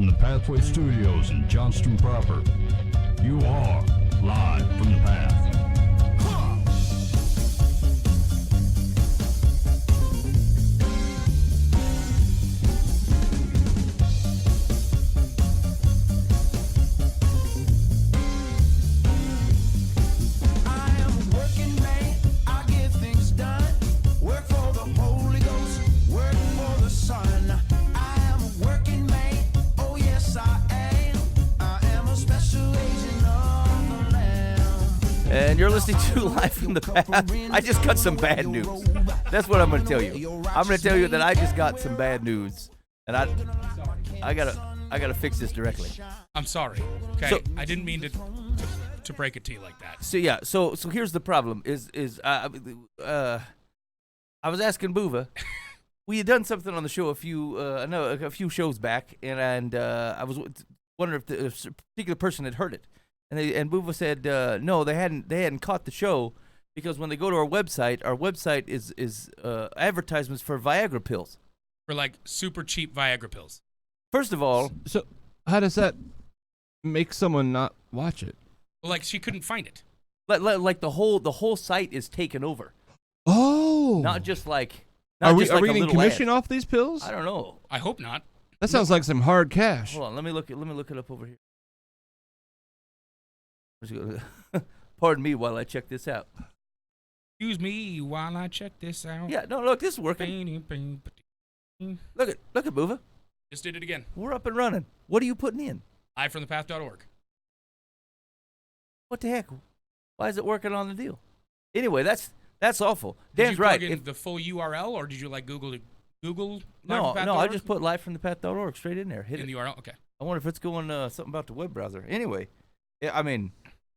from the Pathway Studios in Johnston proper. You are live from the Path. And you're listening to Live from the Path. I just got some bad news. That's what I'm going to tell you. I'm going to tell you that I just got some bad news, and I gotta fix this directly. I'm sorry. Okay, So, I didn't mean to break it to you like that. So yeah, so here's the problem. I was asking Buva. We had done something on the show a few shows back, and I was wondering if a particular person had heard it. And Buva said no, they hadn't caught the show because when they go to our website is advertisements for Viagra pills. For like super cheap Viagra pills. First of all, So how does that make someone not watch it? Well, like she couldn't find it. like the whole site is taken over. Oh, Not just like are we just like a getting little commission ad. off these pills? I don't know. I hope not. That sounds like some hard cash. Hold on, let me look it up over here. Pardon me while I check this out. Excuse me while I check this out. Yeah, no, look, this is working. Look at Buva. Just did it again. We're up and running. What are you putting in? livefromthepath.org. What the heck? Why is it working on the deal? Anyway, that's awful. Did Dan's you right. plug in the full URL, or did you like Google No, livefromthepath.org? I just put livefromthepath.org straight in there. Hit in it. the URL. Okay. I wonder if it's going something about the web browser. Anyway, yeah, I mean,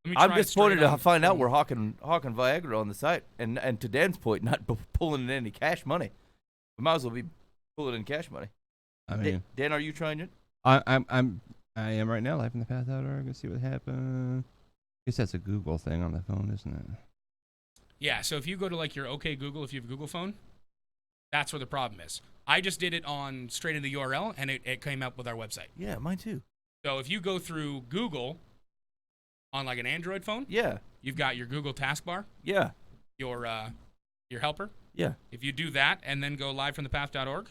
Let me I'm try it disappointed straight to on find out Chrome. we're hawking Viagra on the site, and to Dan's point, not pulling in any cash money. We might as well be pulling in cash money. I mean, Dan, are you trying it? I am right now. Lifeinthepath.org. Let's see what happened. I guess that's a Google thing on the phone, isn't it? Yeah, so if you go to like your OK Google, if you have a Google phone, that's where the problem is. I just did it on straight in the URL, and it came up with our website. Yeah, mine too. So if you go through Google on like an Android phone, Yeah, you've got your Google taskbar, yeah, your helper. yeah. If you do that and then go livefromthepath.org,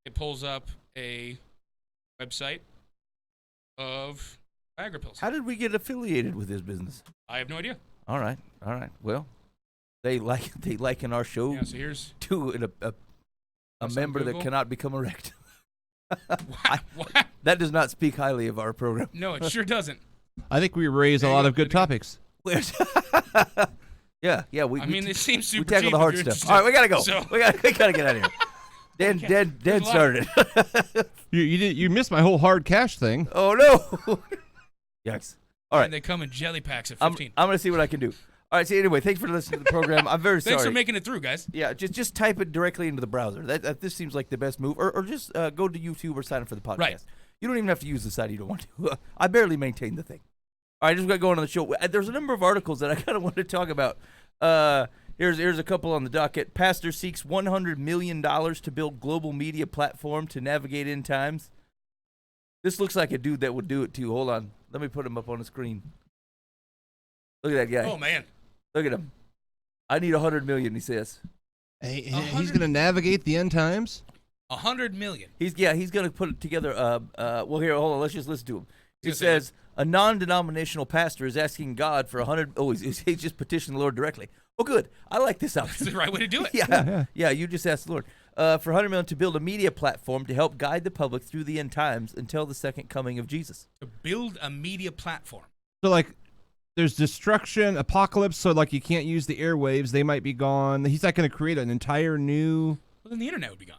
it pulls up a website of Viagra pills. How did we get affiliated with this business? I have no idea. All right. Well, they liken our show Yeah, so here's to a What's on member that Google? cannot become erect. what? That does not speak highly of our program. No, it sure doesn't. I think we raised a There you lot go, of good there you go. topics. Where's yeah. I mean, it seems we super tackle cheap the if hard you're stuff. interested. All right, we gotta go. So- We gotta get out of here. Dan There's a lot. started. You missed my whole hard cash thing. Oh no! Yikes! All right, And they come in jelly packs at I'm 15. gonna see what I can do. All right. See, anyway, thanks for listening to the program. I'm very sorry. Thanks for making it through, guys. Yeah, just type it directly into the browser. That this seems like the best move. Or just go to YouTube or sign up for the podcast. Right. You don't even have to use the site you don't want to. I barely maintain the thing. All right, just got going on the show. There's a number of articles that I kind of want to talk about. Here's a couple on the docket. Pastor seeks $100 million to build global media platform to navigate end times. This looks like a dude that would do it too. Hold on. Let me put him up on the screen. Look at that guy. Oh, man. Look at him. I need $100 million, he says. He's 100 going to navigate the end times. $100 million. He's going to put it together. Well, here, hold on. Let's just listen to him. He Yes, says a non-denominational pastor is asking God for 100. Oh, he's just petitioning the Lord directly. Oh, good. I like this That's option. the right way to do it. Yeah. You just asked the Lord for 100 million to build a media platform to help guide the public through the end times until the second coming of Jesus. To build a media platform. So, like, there's destruction, apocalypse, so, like, you can't use the airwaves. They might be gone. He's not going to create an entire new... Well, then the internet would be gone.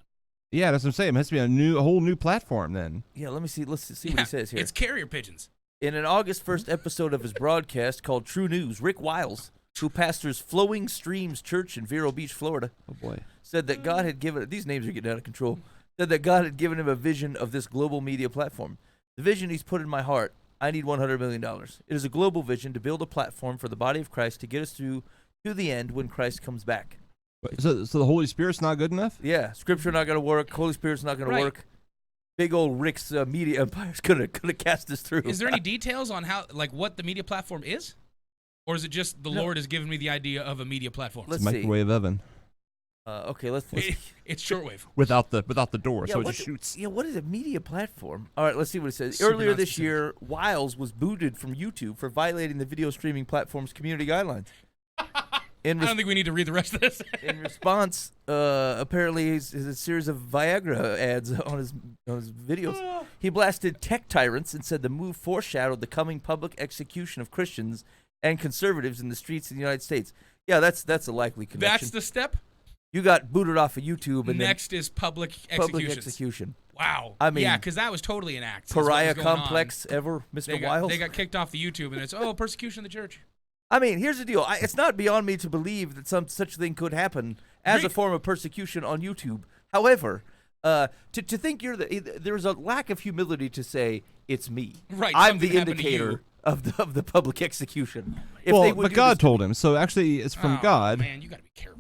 Yeah, that's what I'm saying. It has to be a whole new platform then. Yeah, let me see. Let's see what he says here. It's carrier pigeons. In an August 1st episode of his broadcast called True News, Rick Wiles, who pastors Flowing Streams Church in Vero Beach, Florida, Oh, boy. said that God had given, these names are getting out of control, said that God had given him a vision of this global media platform. The vision he's put in my heart, I need $100 million. It is a global vision to build a platform for the body of Christ to get us through to the end when Christ comes back. So the Holy Spirit's not good enough? Yeah, Scripture not going to work, Holy Spirit's not going Right. to work. big old Rick's media empire's gonna cast us through. Is there any details on how, like, what the media platform is, or is it just the Lord has given me the idea of a media platform? Let's It's a see. microwave oven Okay, let's. It's shortwave. without the door, so it what just shoots. Yeah, what is a media platform? All right, let's see what it says. Super Earlier this non-specific. year, Wiles was booted from YouTube for violating the video streaming platform's community guidelines. In, I don't think we need to read the rest of this. in response, apparently, he's a series of Viagra ads on his videos. He blasted tech tyrants and said the move foreshadowed the coming public execution of Christians and conservatives in the streets of the United States. Yeah, that's a likely connection. That's the step. You got booted off of YouTube, and Next is public then public executions. execution. Wow. I mean, yeah, because that was totally an act. That's what Pariah was going on. complex ever, Mr. Wiles? They got kicked off the YouTube, and it's persecution of the church. I mean, here's the deal. It's not beyond me to believe that some such thing could happen as a Agreed. form of persecution on YouTube. However, to think there's a lack of humility to say it's me. Right, I'm something the happened to indicator you. of the public execution. If Well, they would but do God this- told him, so actually it's from Oh, God. Man, you got to be careful.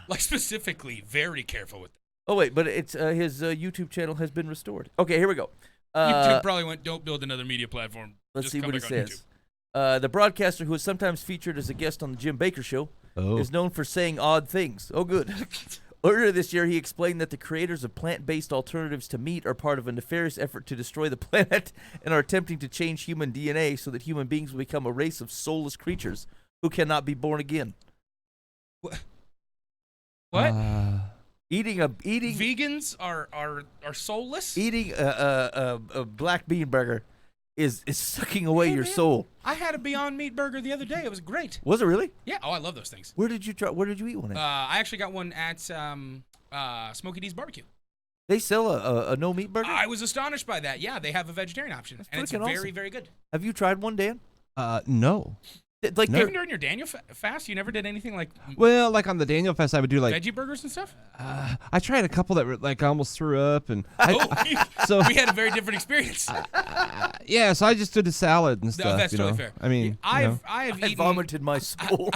Like specifically, very careful with that. Oh wait, but it's his YouTube channel has been restored. Okay, here we go. YouTube probably went, don't build another media platform. Let's Just see come what it back on says. The broadcaster, who is sometimes featured as a guest on the Jim Baker Show, Oh. is known for saying odd things. Oh, good. Earlier this year, he explained that the creators of plant-based alternatives to meat are part of a nefarious effort to destroy the planet and are attempting to change human DNA so that human beings will become a race of soulless creatures who cannot be born again. What? Eating Vegans are soulless? a black bean burger is sucking away Hey, your man. soul. I had a Beyond Meat burger the other day. It was great. Was it really? Yeah. Oh, I love those things. Where did you eat one at? I actually got one at Smokey D's Barbecue. They sell a no meat burger? I was astonished by that. Yeah, they have a vegetarian option, and it's freaking very, awesome. very good. Have you tried one, Dan? No. Like No. they're- Even during your Daniel fast, you never did anything like Well, like on the Daniel Fest, I would do like veggie burgers and stuff? I tried a couple that were like I almost threw up, and so we had a very different experience. yeah, so I just did a salad and No, stuff. that's you totally know? fair. I mean, I you know, have I eaten vomited my soul.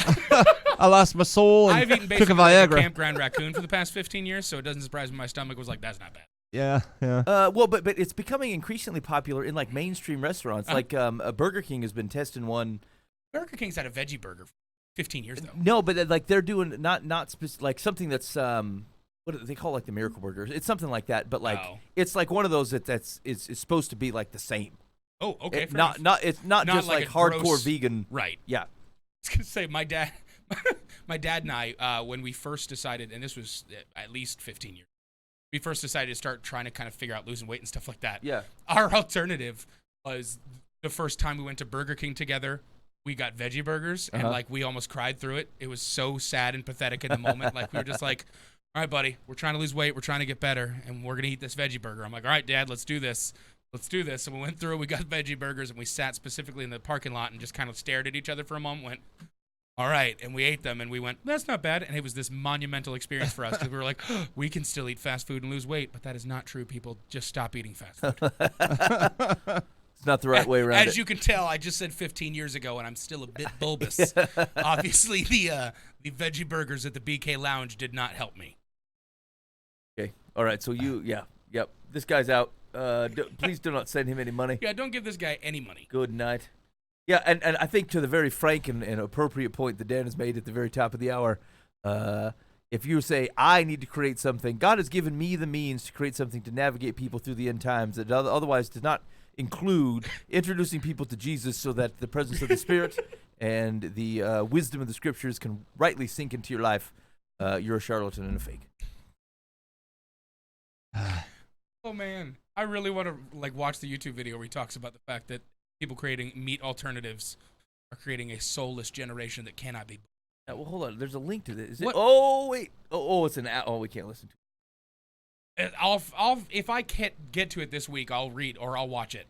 I lost my soul and I've eaten took basically a like a Viagra. campground raccoon for the past 15 years, so it doesn't surprise me my stomach was like, that's not bad. Yeah. Well, but it's becoming increasingly popular in like mainstream restaurants. Like Burger King has been testing one. Burger King's had a veggie burger for 15 years though. No, but like they're doing not like something that's what do they call like the Miracle Burgers? It's something like that, but like Oh. it's like one of those that's supposed to be like the same. Oh, okay. It- fair not enough. it's not Not just like like a hardcore gross- vegan. Right. Yeah. I was gonna say my dad and I, when we first decided, and this was at least 15 years, we first decided to start trying to kind of figure out losing weight and stuff like that. Yeah. Our alternative was the first time we went to Burger King together, we got veggie burgers, and like we almost cried through it. It was so sad and pathetic in the moment. Like we were just like, all right, buddy, we're trying to lose weight, we're trying to get better, and we're gonna eat this veggie burger. I'm like, all right, Dad, let's do this. Let's do this. And we went through, we got veggie burgers, and we sat specifically in the parking lot and just kind of stared at each other for a moment, went, all right, and we ate them, and we went, that's not bad. And it was this monumental experience for us because we were like, we can still eat fast food and lose weight, but that is not true, people. Just stop eating fast food. It's not the right way around As it. you can tell, I just said 15 years ago, and I'm still a bit bulbous. Obviously, the veggie burgers at the BK Lounge did not help me. Okay. All right. So yep. This guy's out. Please do not send him any money. Yeah, don't give this guy any money. Good night. Yeah, and I think to the very frank and appropriate point that Dan has made at the very top of the hour, if you say, I need to create something, God has given me the means to create something to navigate people through the end times that otherwise does not include introducing people to Jesus so that the presence of the Spirit and the wisdom of the Scriptures can rightly sink into your life, you're a charlatan and a fake. Oh, man. I really want to watch the YouTube video where he talks about the fact that people creating meat alternatives are creating a soulless generation that cannot be. Well, hold on. There's a link to this. Is it? What? Oh, wait. Oh, it's an. Oh, we can't listen to it. I'll if I can't get to it this week, I'll read or I'll watch it,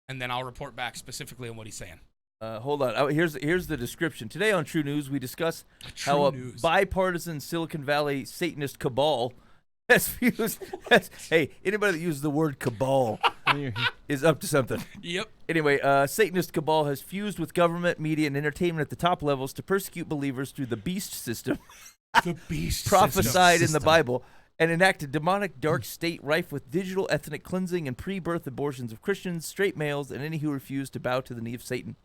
and then I'll report back specifically on what he's saying. Hold on. Here's the description. Today on True News, we discuss how a bipartisan Silicon Valley Satanist cabal has fused. Hey, anybody that uses the word cabal is up to something. Yep. Anyway, Satanist cabal has fused with government, media, and entertainment at the top levels to persecute believers through the beast system The beast prophesied in the Bible. and enact a demonic dark state rife with digital ethnic cleansing and pre-birth abortions of Christians, straight males, and any who refuse to bow to the knee of Satan.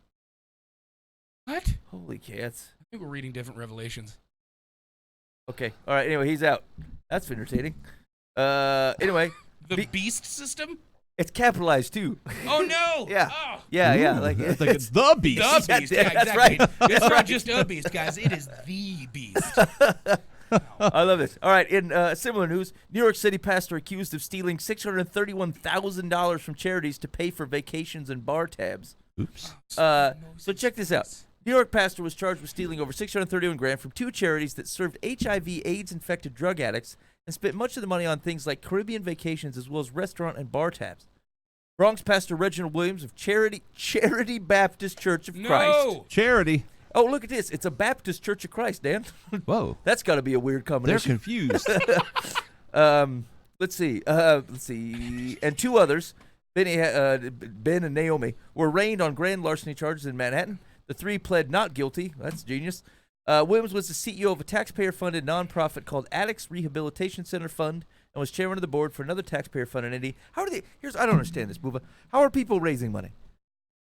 What? Holy cats. I think we're reading different revelations. Okay. All right. Anyway, he's out. That's entertaining. Anyway, The beast system? it's capitalized too. Oh no! Yeah. Oh. Yeah. Ooh, Like it's like it's the beast. The beast. Yeah, that's exactly. right. It's not just a beast, guys. It is the beast. I love this. All right. In similar news, New York City pastor accused of stealing $631,000 from charities to pay for vacations and bar tabs. Oops. So check this out. New York pastor was charged with stealing over $631,000 from two charities that served HIV/AIDS infected drug addicts and spent much of the money on things like Caribbean vacations as well as restaurant and bar tabs. Bronx pastor Reginald Williams of Charity Baptist Church of Christ. No! Charity. Oh, look at this. It's a Baptist Church of Christ, Dan. Whoa. That's got to be a weird They're combination. confused. Let's see. And two others, Ben and Naomi, were arraigned on grand larceny charges in Manhattan. The three pled not guilty. That's genius. Williams was the CEO of a taxpayer-funded nonprofit called Addicts Rehabilitation Center Fund and was chairman of the board for another taxpayer-funded entity. How are they? I don't understand this, Buva. How are people raising money?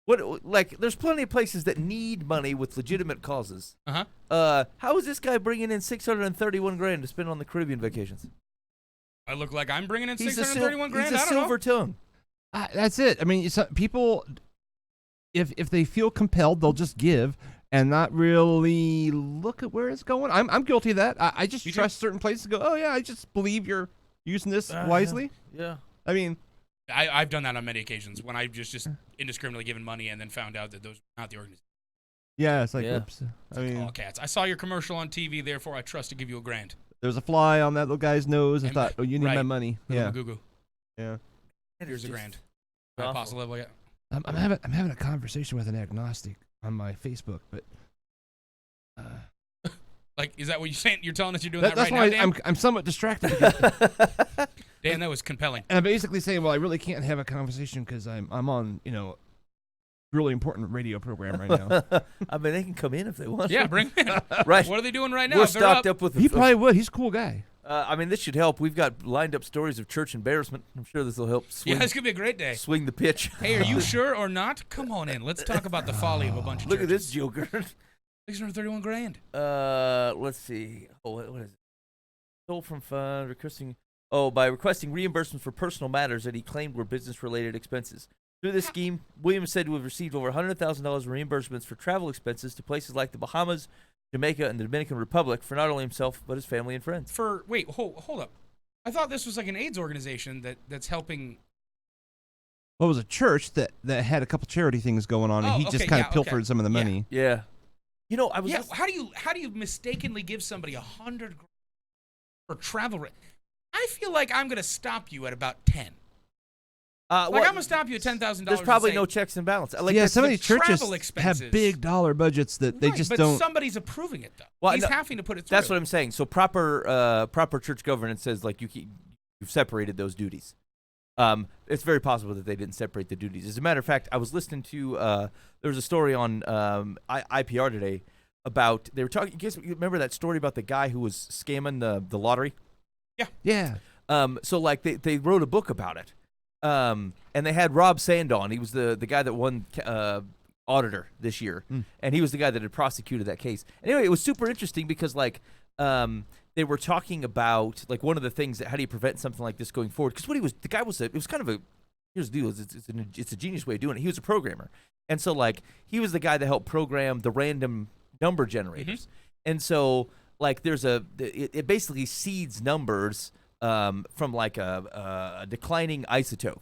There's plenty of places that need money with legitimate causes. How is this guy bringing in $631,000 to spend on the Caribbean vacations? I look like I'm bringing in He's a $631,000. He's a I don't silver tongue. That's it. I mean, people, if they feel compelled, they'll just give and not really look at where it's going. I'm guilty of that. I just trust certain places to go, oh, yeah, I just believe you're using this wisely. Yeah. I mean, I've done that on many occasions when I've just indiscriminately given money and then found out that those were not the organization. yeah, it's like, Yeah. oops. I mean, All cats. I saw your commercial on TV, therefore I trust to give you $1,000. there was a fly on that little guy's nose. I And- thought, oh, you need my right. money. Yeah. Goo. Yeah. Here's $1,000. awful. Apostle level, yeah. I'm having a conversation with an agnostic on my Facebook, but Like, is that what you're saying? You're telling us you're doing that's that right why now, Dan? I'm somewhat distracted. Because, Dan, that was compelling. and I'm basically saying, well, I really can't have a conversation because I'm on really important radio program right now. I mean, they can come in if they want. Yeah, bring him in. Right. What are they doing right now? We're If they're stocked up with. He probably would. He's a cool guy. I mean, this should help. We've got lined up stories of church embarrassment. I'm sure this will help swing, Yeah, it's going to be a great day. swing the pitch. Hey, are you sure or not? Come on in. Let's talk about the folly of a bunch of Look at this churches. joker. $631,000. Let's see. Oh, what is it? Stole from fund, by requesting reimbursements for personal matters that he claimed were business-related expenses. Through this scheme, Williams said to have received over $100,000 in reimbursements for travel expenses to places like the Bahamas, Jamaica, and the Dominican Republic for not only himself but his family and friends. Hold up. I thought this was like an AIDS organization that's helping. Well, it was a church that had a couple charity things going on, and Oh, he just okay, kind yeah, of pilfered okay. some of the Yeah. money. Yeah. You know, I was. Yeah, how do you mistakenly give somebody $100,000 for travel? I feel like I'm gonna stop you at about 10. I'm gonna stop you at $10,000. There's probably no checks and balances. Like, Yeah, that's some of the- these churches travel have expenses. big dollar budgets that they Right, just but don't. somebody's approving it though. Well, He's no, having to put it through. That's what I'm saying. So proper church governance says like you've separated those duties. It's very possible that they didn't separate the duties. As a matter of fact, I was listening to there was a story on IPR today about they were talking. You guys remember that story about the guy who was scamming the lottery? Yeah. So like they wrote a book about it, and they had Rob Sand on. He was the guy that won auditor this year, and he was the guy that had prosecuted that case. Anyway, it was super interesting because like they were talking about like one of the things that how do you prevent something like this going forward? Because it was kind of a here's the deal. It's a genius way of doing it. He was a programmer, and so like he was the guy that helped program the random number generators, and so like it basically seeds numbers from like a declining isotope,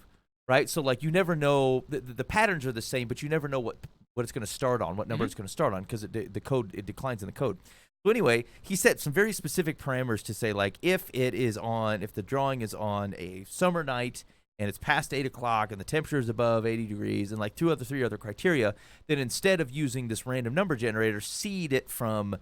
right? So like you never know the patterns are the same, but you never know what it's going to start on, what number it's going to start on, because the code it declines in the code. So anyway, he set some very specific parameters to say like if the drawing is on a summer night and it's past 8 o'clock and the temperature is above 80 degrees and like three other criteria, then instead of using this random number generator, seed it from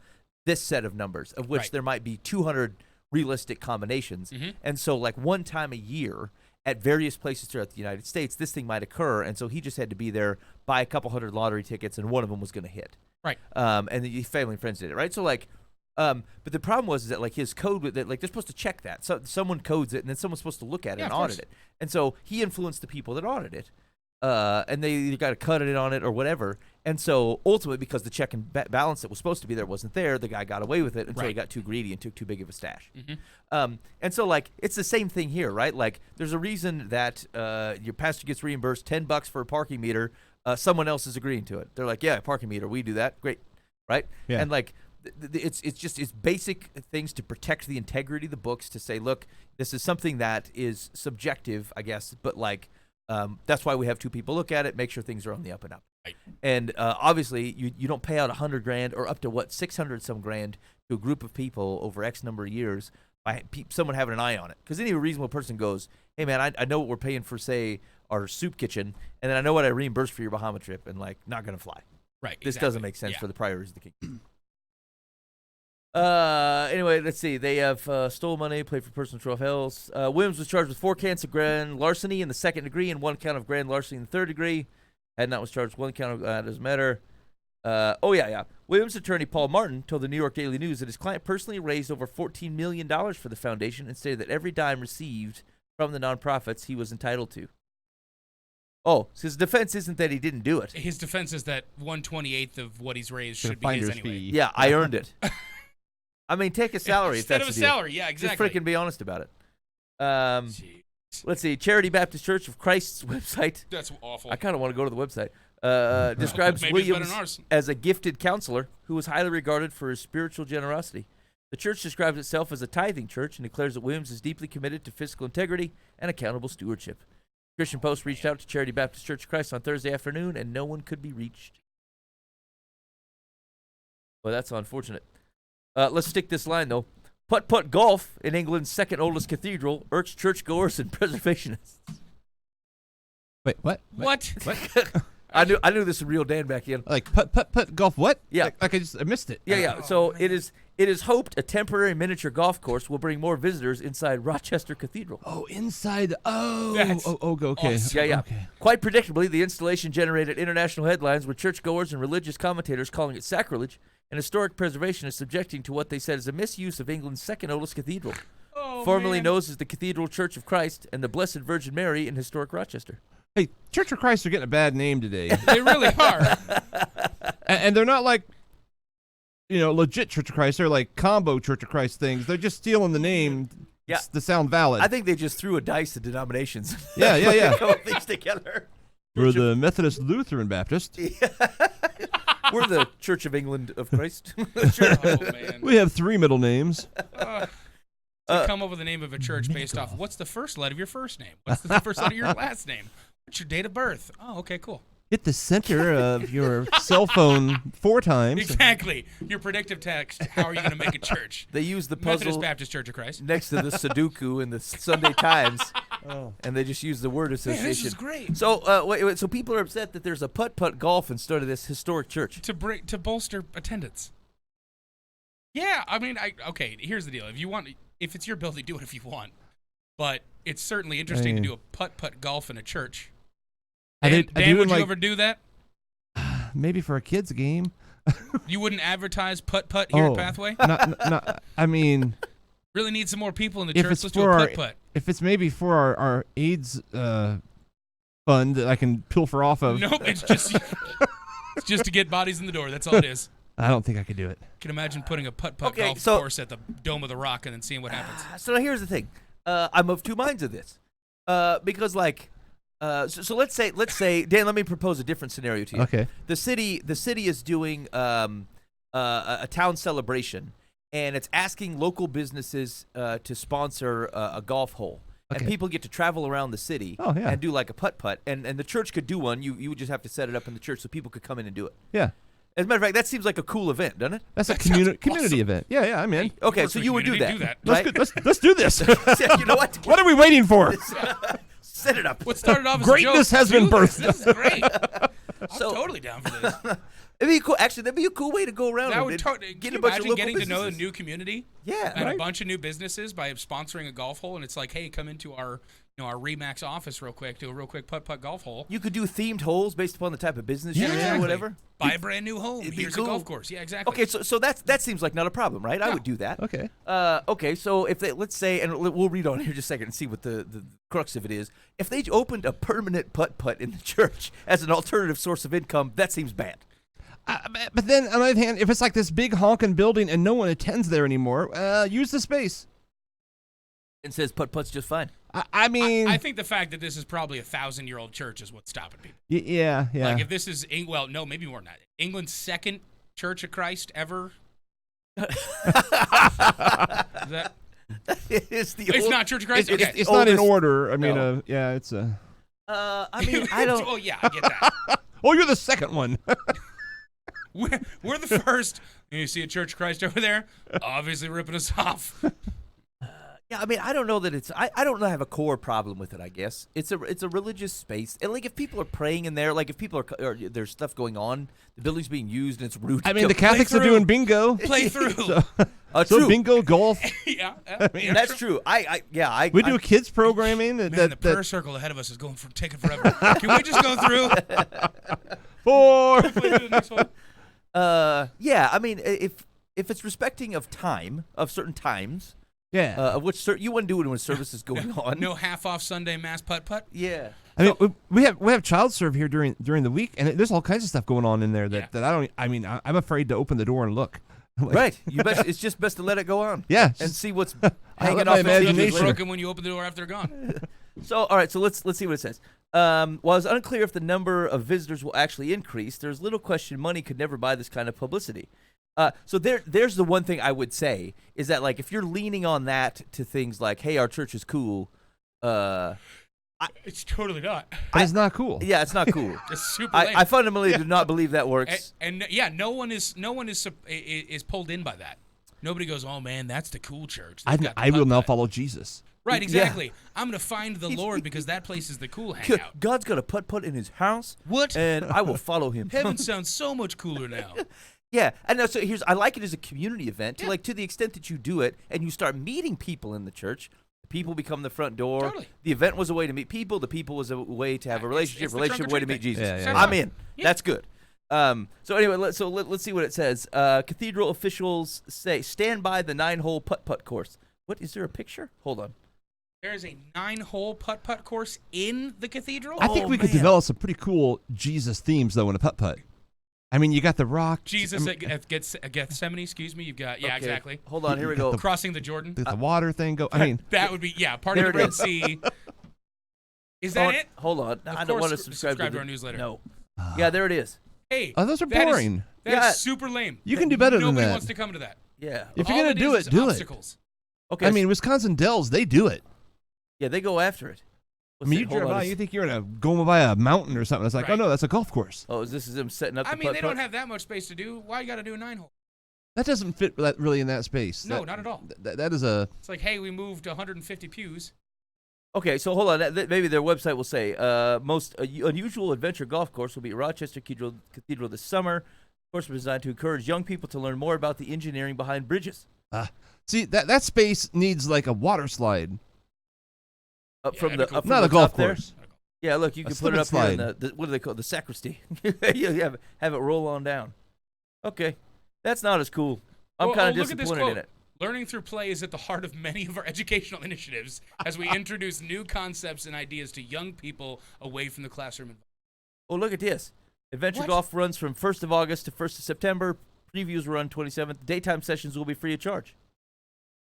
this set of numbers, of which there might be 200 realistic combinations. And so like one time a year at various places throughout the United States, this thing might occur. And so he just had to be there, buy a couple hundred lottery tickets, and one of them was going to hit. Right. And the family and friends did it, right? So like But the problem was is that like his code that like they're supposed to check that. So someone codes it, and then someone's supposed to look at it Yeah, and of audit course. it. And so he influenced the people that audit it. And they either got to cut it on it or whatever. And so ultimately, because the check and balance that was supposed to be there wasn't there, the guy got away with it until he Right. got too greedy and took too big of a stash. Mm-hmm. And so like it's the same thing here, right? Like there's a reason that your pastor gets reimbursed $10 for a parking meter. Someone else is agreeing to it. They're like, yeah, parking meter, we do that, great, right? Yeah. And like it's basic things to protect the integrity of the books. To say, look, this is something that is subjective, I guess, but like. That's why we have two people look at it, make sure things are on the up and up. Right. And obviously, you don't pay out $100,000 or up to what 600 some grand to a group of people over X number of years by someone having an eye on it. Because any reasonable person goes, "Hey man, I know what we're paying for, say, our soup kitchen, and then I know what I reimbursed for your Bahama trip, and like not gonna fly. Right. This exactly. doesn't make sense Yeah. for the priorities of the kingdom." Anyway, let's see. They have stole money, played for personal trophies. Williams was charged with 4 counts of grand larceny in the second degree and 1 count of grand larceny in the third degree. Hadnot was charged with 1 count of doesn't matter. Williams' attorney Paul Martin told the New York Daily News that his client personally raised over $14 million for the foundation and stated that every dime received from the nonprofits he was entitled to. Oh, so his defense isn't that he didn't do it. His defense is that 1/28th of what he's raised The should be his finder's anyway. fee. Yeah, I earned it. I mean, take a salary if Instead that's of a the deal. salary, yeah, exactly. Just freaking be honest about it. Jeez. Let's see. Charity Baptist Church of Christ's website. That's awful. I kind of want to go to the website. Describes Maybe it's better Williams than ours. as a gifted counselor who was highly regarded for his spiritual generosity. The church describes itself as a tithing church and declares that Williams is deeply committed to fiscal integrity and accountable stewardship. Christian Post reached out to Charity Baptist Church of Christ on Thursday afternoon, and no one could be reached. Well, that's unfortunate. Let's stick this line, though. Putt-putt golf in England's second oldest cathedral irks churchgoers and preservationists. Wait, what? What? I knew this would reel Dan back in. Like putt golf? What? Yeah. Like I missed it. Yeah. Oh, So man. it is hoped a temporary miniature golf course will bring more visitors inside Rochester Cathedral. Oh, inside. Oh. That's Okay. awesome. Yeah. Okay. Quite predictably, the installation generated international headlines with churchgoers and religious commentators calling it sacrilege, and historic preservationists subjecting to what they said is a misuse of England's second oldest cathedral, Oh, formerly man. known as the Cathedral Church of Christ and the Blessed Virgin Mary in historic Rochester. Hey, Church of Christ are getting a bad name today, They really are. and they're not like, legit Church of Christ. They're like combo Church of Christ things. They're just stealing the name. Yeah. To sound valid. I think they just threw a dice of denominations. Yeah. Couple things together. We're the Methodist Lutheran Baptist. We're the Church of England of Christ. Oh, man. We have 3 middle names. To come up with the name of a church based off what's the first letter of your first name? What's the first letter of your last name? What's your date of birth? Oh, okay, cool. Hit the center of your cell phone 4 times. Exactly. Your predictive text. How are you going to make a church? They use the Methodist puzzle Baptist Church of Christ. next to the Sudoku in the Sunday Times, Oh. and they just use the word Man, association. this is great. So wait, so people are upset that there's a putt-putt golf instead of this historic church. To bolster attendance. Yeah, I mean, okay. Here's the deal: if it's your building, do it if you want. But it's certainly interesting to do a putt-putt golf in a church. Dan, would you ever do that? Maybe for a kid's game. You wouldn't advertise putt-putt here at Pathway? Not, I mean, Really need some more people in the if church. it's Let's do for a our, putt-putt. if it's maybe for our AIDS fund that I can pilfer off of. Nope, it's just to get bodies in the door. That's all it is. I don't think I could do it. Can imagine putting a putt-putt Okay, golf so- course at the Dome of the Rock and then seeing what happens. So now here's the thing. I'm of two minds of this, because like, so let's say, Dan, let me propose a different scenario to you. Okay. The city is doing a town celebration, and it's asking local businesses to sponsor a golf hole. And Okay. people get to travel around the city Oh, yeah. and do like a putt-putt. And the church could do one. You would just have to set it up in the church so people could come in and do it. Yeah. As a matter of fact, that seems like a cool event, doesn't it? That's a That sounds community awesome. event. Yeah, I'm in. Okay, Work so for you would do community, that. do that. Right? Let's do this. You know what? What are we waiting for? Set it up. What started off as Greatness a joke, has been do this. birthed. This is great. I'm So- totally down for this. It'd be cool. Actually, that'd be a cool way to go around. That and would get can a you bunch of imagine local getting to know a businesses. new community Yeah. and Right. a bunch of new businesses by sponsoring a golf hole? And it's like, hey, come into our our Remax office real quick, do a real quick putt-putt golf hole. You could do themed holes based upon the type of business you're in exactly. or whatever. Buy a brand new home. It'd be Here's cool. a golf course. Yeah, exactly. Okay, so that seems like not a problem, right? I No. would do that. Okay. Okay, so if they, let's say, and we'll read on here just a second and see what the crux of it is. If they opened a permanent putt-putt in the church as an alternative source of income, that seems bad. But then, on the other hand, if it's like this big honking building and no one attends there anymore, use the space. And says putt-putt's just fine. I mean, I think the fact that this is probably a 1,000-year-old church is what's stopping people. yeah. Like if this is, well, no, maybe more than that. England's second Church of Christ ever. Is that? It's the It's old- not Church of Christ. it's- Okay. it's not in oldest- order. I mean, No. yeah, it's a. I mean, I don't. Oh yeah, I get that. Oh, you're the second one. We're the first. You see a Church of Christ over there, obviously ripping us off. Yeah, I mean, I don't know that it's. I don't have a core problem with it. I guess it's a religious space, and like if people are praying in there, like if people are or there's stuff going on, the building's being used and it's rude. I mean, the Catholics are through. doing bingo. Play through. So true. bingo, golf. Yeah, That's true. I We do kids programming. Man, the prayer circle ahead of us is taking forever. Can we just go through? four. Play through the next one? Yeah, I mean, if it's respecting of time, of certain times, Yeah. of which you wouldn't do it when service is going on. No half-off Sunday mass putt-putt. Yeah. I mean, we have child serve here during the week, and there's all kinds of stuff going on in there that I don't. I mean, I'm afraid to open the door and look. Like, Right. It's just best to let it go on. Yeah. And just- see what's let hanging my off the hinges imagination- later. Broken when you open the door after they're gone. So, all right. So let's see what it says. While it's unclear if the number of visitors will actually increase, there's little question money could never buy this kind of publicity. So there's the one thing I would say is that like if you're leaning on that to things like, hey, our church is cool. It's totally not. But it's not cool. Yeah, it's not cool. It's super lame. I fundamentally do not believe that works. And yeah, no one is pulled in by that. Nobody goes, oh man, that's the cool church. They've got the I will now putt-putt." follow Jesus. Right, Yeah. exactly. I'm gonna find the Lord because that place is the cool hangout. God's got a putt-putt in his house. What? And I will follow him. Heaven sounds so much cooler now. Yeah, and so I like it as a community event. Yeah. Like to the extent that you do it and you start meeting people in the church, the people become the front door. Totally. The event was a way to meet people. The people was a way to have a relationship. it's the Relationship trunk or way to treat meet thing. Jesus. Yeah, yeah, yeah. I'm in. Yeah. That's good. So anyway, let's see what it says. Cathedral officials say stand by the 9-hole putt-putt course. What is there a picture? Hold on. There's a 9-hole putt-putt course in the cathedral. I think we could man. develop some pretty cool Jesus themes though in a putt putt. I mean, you got the rock. Jesus at Gethsemane, excuse me. You've got, yeah, Okay, exactly. Hold on. Here we go. Crossing the Jordan. The water thing go. I mean, That would be, yeah, part of There the it Red is. Sea. Is that it? Hold on. I don't course, want to subscribe to our newsletter. No. Yeah, there it is. Hey, oh, those are that is- boring. That is Yeah. super lame. You can do better than Nobody that. wants to come to that. Yeah. If you're All gonna do is it, do it. obstacles. Okay. I mean, Wisconsin Dells, they do it. yeah, they go after it. I mean, you drive by, you think you're going by a mountain or something. It's like, Right. oh no, that's a golf course. Oh, this is them setting up I the mean, they putt-putt? don't have that much space to do. Why you got to do a 9-hole? That doesn't fit really in that space. No, That- not at all. That is a. It's like, hey, we moved 150 pews. Okay, so hold on. Maybe their website will say most unusual adventure golf course will be at Rochester Cathedral this summer. Of course, was designed to encourage young people to learn more about the engineering behind bridges. See, that space needs like a water slide. Up Yeah, from the it'd be up cool. from Not the a golf top there. course. Yeah, look, you A can put it slip up and here in the what do they call it? The sacristy? You have it roll on down. Okay, that's not as cool. I'm Well, kind of look at this disappointed in quote. it. Learning through play is at the heart of many of our educational initiatives as we introduce new concepts and ideas to young people away from the classroom. Oh, look at this. Adventure What? golf runs from 1st of August to 1st of September. Previews run 27th. Daytime sessions will be free of charge.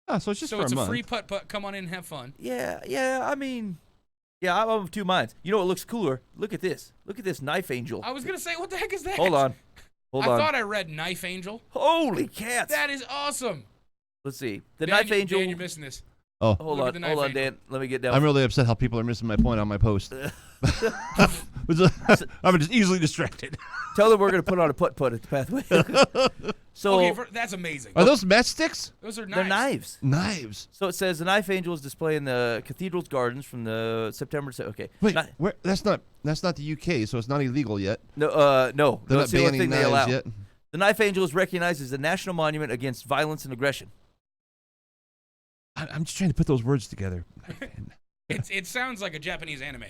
Oh, so it's just So for it's a a month. free putt-putt. Come on in and have fun. Yeah. I mean, yeah, I'm of two minds. You know what looks cooler? Look at this. Look at this knife angel. I was going to say, what the heck is that? Hold on. Hold I on. thought I read Knife Angel. Holy cats. That is awesome. Let's see. The Dan, knife angel. Dan, you're missing this. Oh, Hold Look on. at the knife Hold on, angel. Dan. Let me get down. I'm really upset how people are missing my point on my post. I'm just easily distracted. Tell them we're going to put on a putt-putt at the pathway. So Okay, that's amazing. Are those matchsticks? Those are they're knives. Knives. So it says the knife angel is displaying the cathedral's gardens from the September. Okay. Wait, Kni- where? That's not the UK, so it's not illegal yet. No. No. They're That's not the only thing banning they allow. knives yet. The knife angel is recognized as a national monument against violence and aggression. I'm just trying to put those words together. It sounds like a Japanese anime.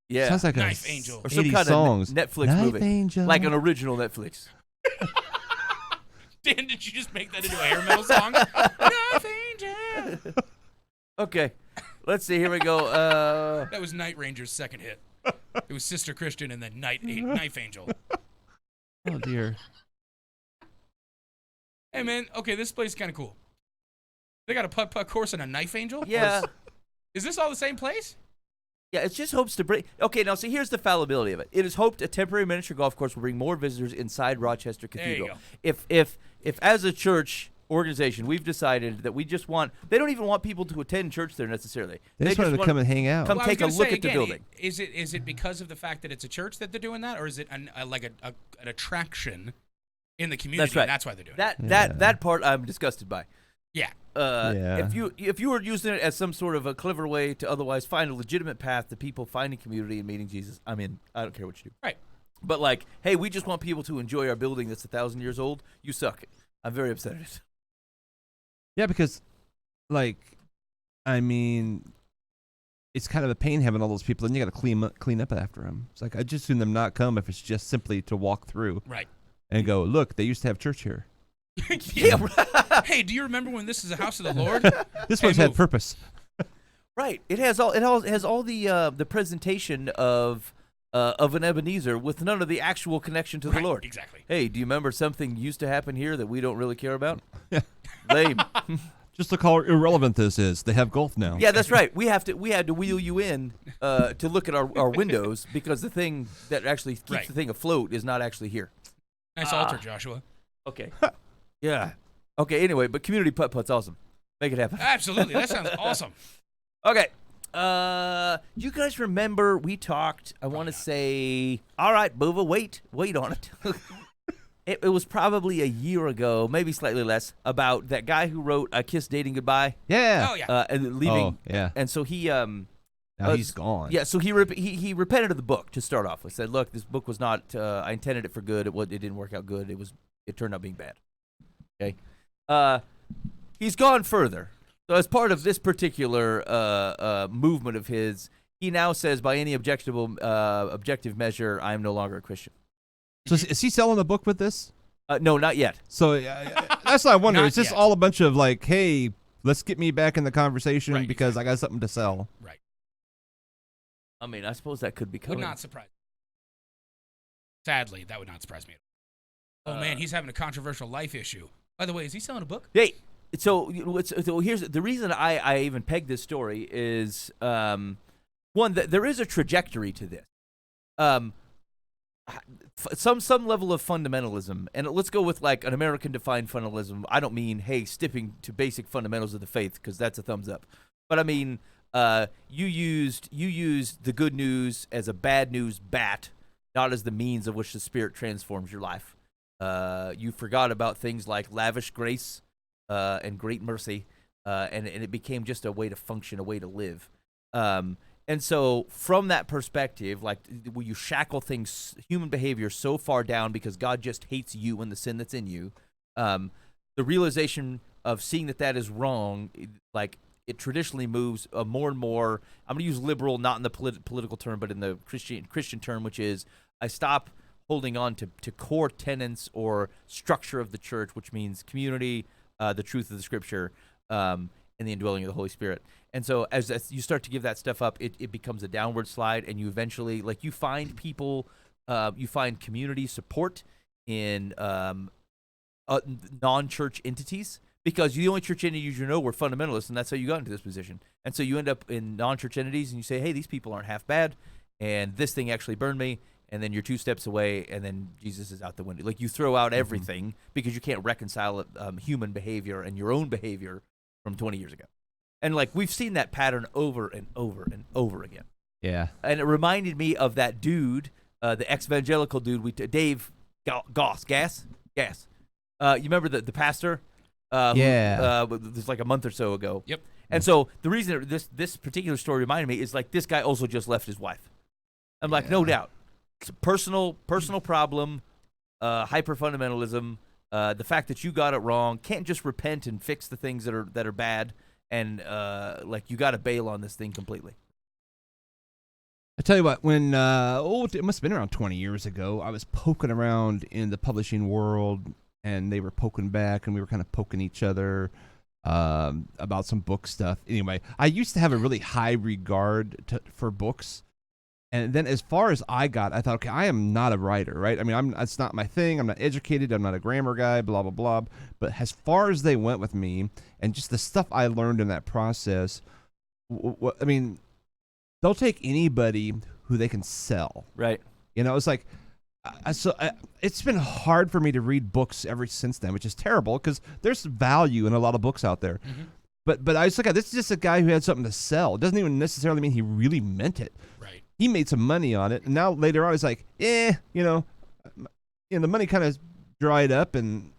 Yeah. Sounds like Knife a Angel. Or some 80 kind songs. of Netflix Knife movie. Angel. Like an original Netflix. Dan, did you just make that into a hair metal song? Knife Angel. Okay. Let's see. Here we go. That was Night Ranger's second hit. It was Sister Christian and then Knife Angel. Oh dear. Hey man, okay, this place is kind of cool. They got a putt-putt course and a Knife Angel? Yeah. Is this all the same place? Yeah, it just hopes to bring. Okay, now see, here's the fallibility of it. It is hoped a temporary miniature golf course will bring more visitors inside Rochester Cathedral. There you If as a church organization we've decided that we just want, they don't even want people to attend church there necessarily. They just wanted to come and hang out. come Well, I was take a gonna look say at the again, building. Is it because of the fact that it's a church that they're doing that, or is it an attraction in the community? That's right. And that's why they're doing it. That part I'm disgusted by. Yeah. Yeah. If you were using it as some sort of a clever way to otherwise find a legitimate path to people finding community and meeting Jesus, I'm in. I don't care what you do. Right. But like, hey, we just want people to enjoy our building that's 1,000 years old. You suck. I'm very upset at it. Yeah, because, like, I mean, it's kind of a pain having all those people, and you got to clean up after them. It's like, I'd just assume them not come if it's just simply to walk through Right. and go, look, they used to have church here. Yeah. Hey, do you remember when this is a house of the Lord? This Hey, one's had move. purpose. Right. It has all the presentation of an Ebenezer with none of the actual connection to the Right, Lord. Exactly. Hey, do you remember something used to happen here that we don't really care about? Lame. Just look how irrelevant this is. They have golf now. Yeah, that's right. We had to wheel you in to look at our windows because the thing that actually keeps Right. the thing afloat is not actually here. Nice altar, Joshua. Okay. Yeah. Okay. Anyway, but community putt-putt's awesome. Make it happen. Absolutely. That sounds awesome. Okay. You guys remember we talked, I want to say, all right, Bova, wait on it. It was probably a year ago, maybe slightly less, about that guy who wrote I Kiss Dating Goodbye Yeah. Oh, yeah. and leaving. Oh, yeah. And so he Now he's gone. yeah, so he repented of the book to start off with. Said, look, this book was not I intended it for good. It didn't work out good. It turned out being bad. Okay. He's gone further. So as part of this particular movement of his, he now says, by any objective measure, I am no longer a Christian. So is he selling a book with this? No, not yet. So that's what I wonder. Not Is this yet. all a bunch of like, hey, let's get me back in the conversation Right, because I got something to sell? Right. I mean, I suppose that could be Would coming. not surprise me. Sadly, that would not surprise me. Oh, man, he's having a controversial life issue. By the way, is he selling a book? Hey, so here's the reason I even pegged this story is one, that there is a trajectory to this. Some level of fundamentalism, and let's go with like an American defined fundamentalism. I don't mean, hey, sticking to basic fundamentals of the faith, because that's a thumbs up. But I mean, you used the good news as a bad news bat, not as the means of which the Spirit transforms your life. You forgot about things like lavish grace and great mercy, and it became just a way to function, a way to live. And so from that perspective, like, will you shackle things, human behavior, so far down because God just hates you and the sin that's in you? The realization of seeing that is wrong, like, it traditionally moves more and more. I'm going to use liberal, not in the political term, but in the Christian term, which is I stop holding on to core tenets or structure of the church, which means community, the truth of the Scripture, and the indwelling of the Holy Spirit. And so as you start to give that stuff up, it becomes a downward slide, and you eventually, like, you find people, you find community support in non-church entities, because the only church entities you know were fundamentalists, and that's how you got into this position. And so you end up in non-church entities, and you say, hey, these people aren't half bad, and this thing actually burned me, and then you're 2 steps away, and then Jesus is out the window. Like, you throw out everything because you can't reconcile human behavior and your own behavior from 20 years ago. And, like, we've seen that pattern over and over and over again. Yeah. And it reminded me of that dude, the ex-evangelical dude, Dave Gass. You remember the pastor? Yeah. This was like a month or so ago. Yep. And so the reason this particular story reminded me is, like, this guy also just left his wife. I'm like, no doubt. It's a personal problem, hyper fundamentalism. The fact that you got it wrong, can't just repent and fix the things that are bad, and like, you got to bail on this thing completely. I tell you what, when it must have been around 20 years ago, I was poking around in the publishing world, and they were poking back, and we were kind of poking each other about some book stuff. Anyway, I used to have a really high regard for books, and then as far as I got, I thought, okay, I am not a writer, right? I mean, it's not my thing. I'm not educated. I'm not a grammar guy. Blah blah blah. But as far as they went with me, and just the stuff I learned in that process, I mean. They'll take anybody who they can sell. Right. You know, it's like, it's been hard for me to read books ever since then, which is terrible because there's value in a lot of books out there. Mm-hmm. But I was like, this is just a guy who had something to sell. It doesn't even necessarily mean he really meant it. Right. He made some money on it, and now later on, it's like, the money kind of dried up, and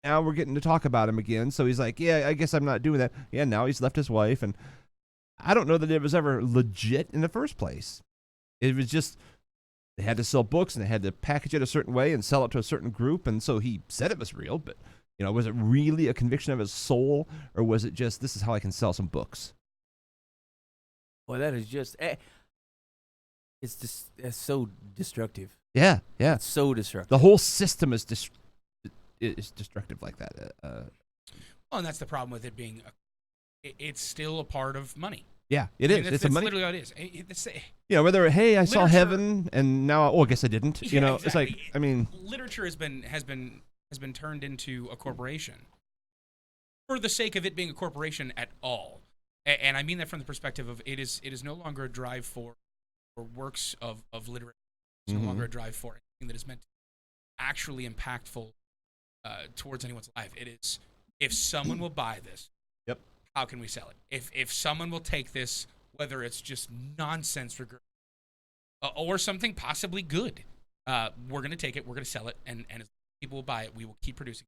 now we're getting to talk about him again. So he's like, yeah, I guess I'm not doing that. Yeah, now he's left his wife, and I don't know that it was ever legit in the first place. It was just they had to sell books and they had to package it a certain way and sell it to a certain group. And so he said it was real, but was it really a conviction of his soul, or was it just this is how I can sell some books? Well, that is just it's so destructive. Yeah. It's so destructive. The whole system is destructive like that. Well, and that's the problem with it being. It's still a part of money. Yeah, it is. It's a money. Literally what it is. Whether I saw literature, heaven and now I guess I didn't. Yeah, It's like literature has been turned into a corporation for the sake of it being a corporation at all, and I mean that from the perspective of it is no longer a drive for works of literature. It's no longer a drive for anything that is meant to be actually impactful towards anyone's life. It is if someone will buy this. How can we sell it? If someone will take this, whether it's just nonsense or something possibly good, we're going to take it, we're going to sell it, and as people will buy it, we will keep producing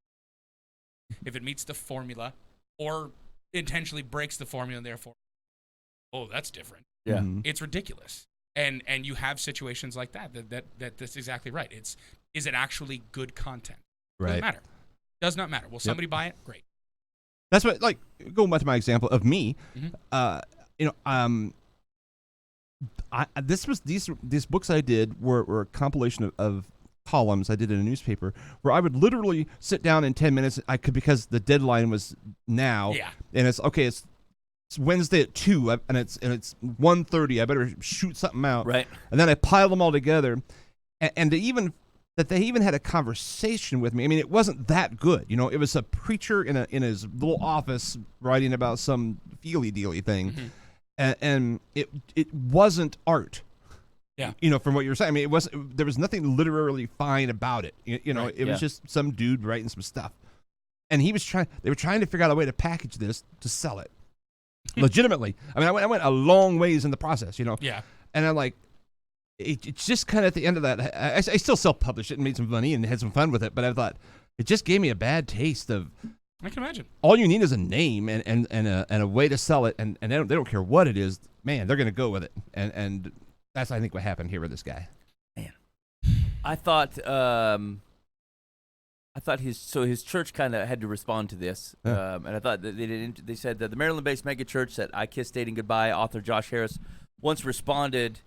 it. If it meets the formula or intentionally breaks the formula and therefore, that's different. Yeah. It's ridiculous. And you have situations like that that's exactly right. Is it actually good content? Right. Doesn't matter. Does not matter. Will somebody buy it? Great. That's what, like, going back to my example of me, these books I did were a compilation of columns I did in a newspaper where I would literally sit down in 10 minutes. Because the deadline was now, and it's Wednesday at 2, and it's 1:30. I better shoot something out, right? And then I pile them all together, and they even had a conversation with me. I mean, it wasn't that good. It was a preacher in his little office writing about some feely-dealy thing. And it wasn't art. Yeah. From what you were saying. I mean, there was nothing literally fine about it. Right. It was just some dude writing some stuff. And they were trying to figure out a way to package this to sell it. Legitimately. I mean, I went a long ways in the process, Yeah. And I'm like, it's just kind of at the end of that. I still self-published it and made some money and had some fun with it, but I thought it just gave me a bad taste of. I can imagine. All you need is a name and a way to sell it, and they don't care what it is. Man, they're going to go with it, and that's I think what happened here with this guy. Man, I thought his church kind of had to respond to this, and I thought that they said that the Maryland-based mega church that I Kissed Dating Goodbye author Josh Harris once responded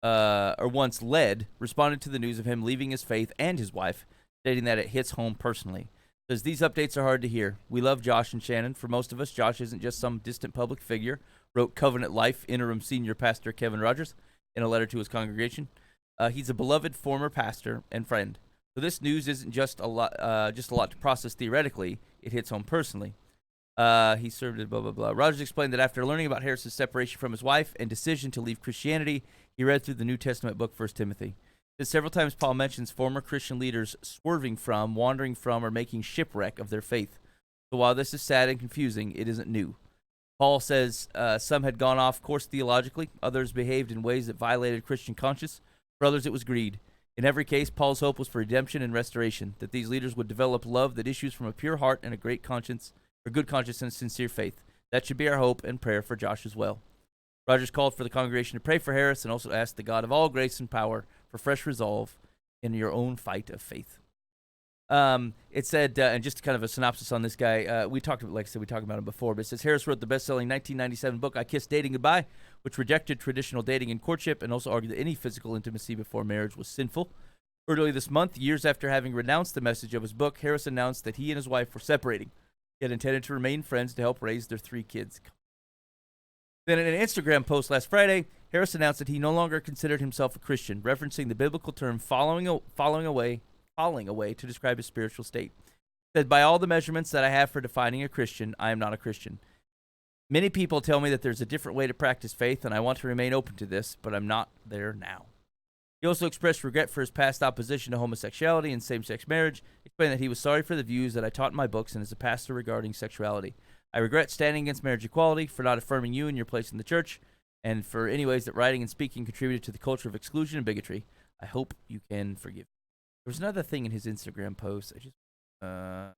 to the news of him leaving his faith and his wife, stating that it hits home personally. Says these updates are hard to hear. We love Josh and Shannon. For most of us, Josh isn't just some distant public figure, wrote Covenant Life interim senior pastor Kevin Rogers in a letter to his congregation. He's a beloved former pastor and friend. So this news isn't just a lot to process theoretically. It hits home personally. He served at blah, blah, blah. Rogers explained that after learning about Harris's separation from his wife and decision to leave Christianity, he read through the New Testament book 1 Timothy. Several times Paul mentions former Christian leaders swerving from, wandering from, or making shipwreck of their faith. So while this is sad and confusing, it isn't new. Paul says some had gone off course theologically, others behaved in ways that violated Christian conscience, for others it was greed. In every case, Paul's hope was for redemption and restoration, that these leaders would develop love that issues from a pure heart and a great conscience, or good conscience and sincere faith. That should be our hope and prayer for Josh as well. Rogers called for the congregation to pray for Harris and also asked the God of all grace and power for fresh resolve in your own fight of faith. It said, and just kind of a synopsis on this guy. We talked about him before, but it says Harris wrote the best-selling 1997 book "I Kissed Dating Goodbye," which rejected traditional dating and courtship, and also argued that any physical intimacy before marriage was sinful. Early this month, years after having renounced the message of his book, Harris announced that he and his wife were separating, yet intended to remain friends to help raise their 3 kids. Then in an Instagram post last Friday, Harris announced that he no longer considered himself a Christian, referencing the biblical term falling away to describe his spiritual state. He said, "By all the measurements that I have for defining a Christian, I am not a Christian. Many people tell me that there's a different way to practice faith, and I want to remain open to this, but I'm not there now." He also expressed regret for his past opposition to homosexuality and same-sex marriage, explaining that he was sorry for the views that I taught in my books and as a pastor regarding sexuality. "I regret standing against marriage equality, for not affirming you in your place in the church, and for any ways that writing and speaking contributed to the culture of exclusion and bigotry. I hope you can forgive me." There was another thing in his Instagram post. Here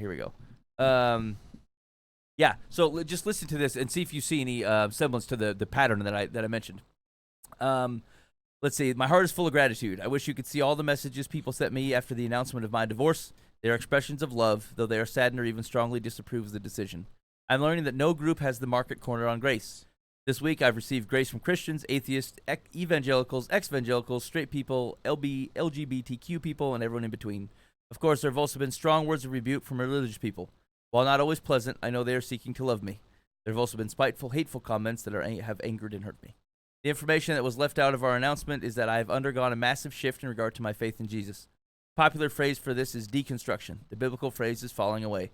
we go. Yeah, so just listen to this and see if you see any semblance to the pattern that I mentioned. Let's see. "My heart is full of gratitude. I wish you could see all the messages people sent me after the announcement of my divorce. They are expressions of love, though they are saddened or even strongly disapprove of the decision. I'm learning that no group has the market corner on grace. This week, I've received grace from Christians, atheists, evangelicals, ex-evangelicals, straight people, LGBTQ people, and everyone in between. Of course, there have also been strong words of rebuke from religious people. While not always pleasant, I know they are seeking to love me. There have also been spiteful, hateful comments that have angered and hurt me. The information that was left out of our announcement is that I have undergone a massive shift in regard to my faith in Jesus. Popular phrase for this is deconstruction. The biblical phrase is falling away."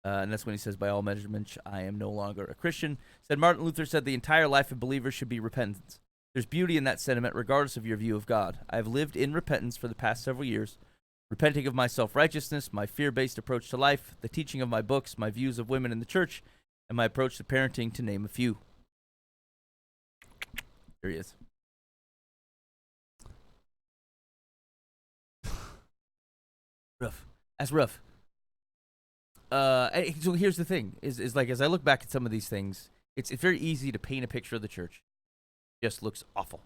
And that's when he says, "By all measurements, I am no longer a Christian." Said Martin Luther said the entire life of believers should be repentance. There's beauty in that sentiment regardless of your view of God. I have lived in repentance for the past several years, repenting of my self-righteousness, my fear-based approach to life, the teaching of my books, my views of women in the church, and my approach to parenting, to name a few. There he is. Rough. That's rough. So here's the thing: is like as I look back at some of these things, it's very easy to paint a picture of the church. It just looks awful.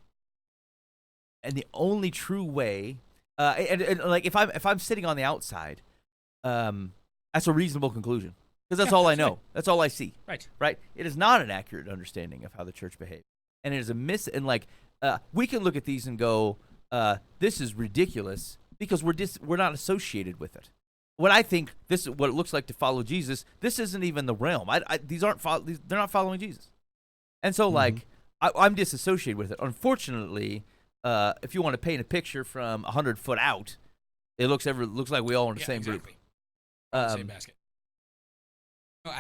And the only true way, and like if I'm sitting on the outside, that's a reasonable conclusion because that's all I know. Right. That's all I see. Right. It is not an accurate understanding of how the church behaves, and it is we can look at these and go, this is ridiculous because we're not associated with it. When I think this is what it looks like to follow Jesus, this isn't even the realm. They're not following Jesus, and so I'm disassociated with it. Unfortunately, if you want to paint a picture from 100 foot out, it looks like we all in the same group. Same basket. No,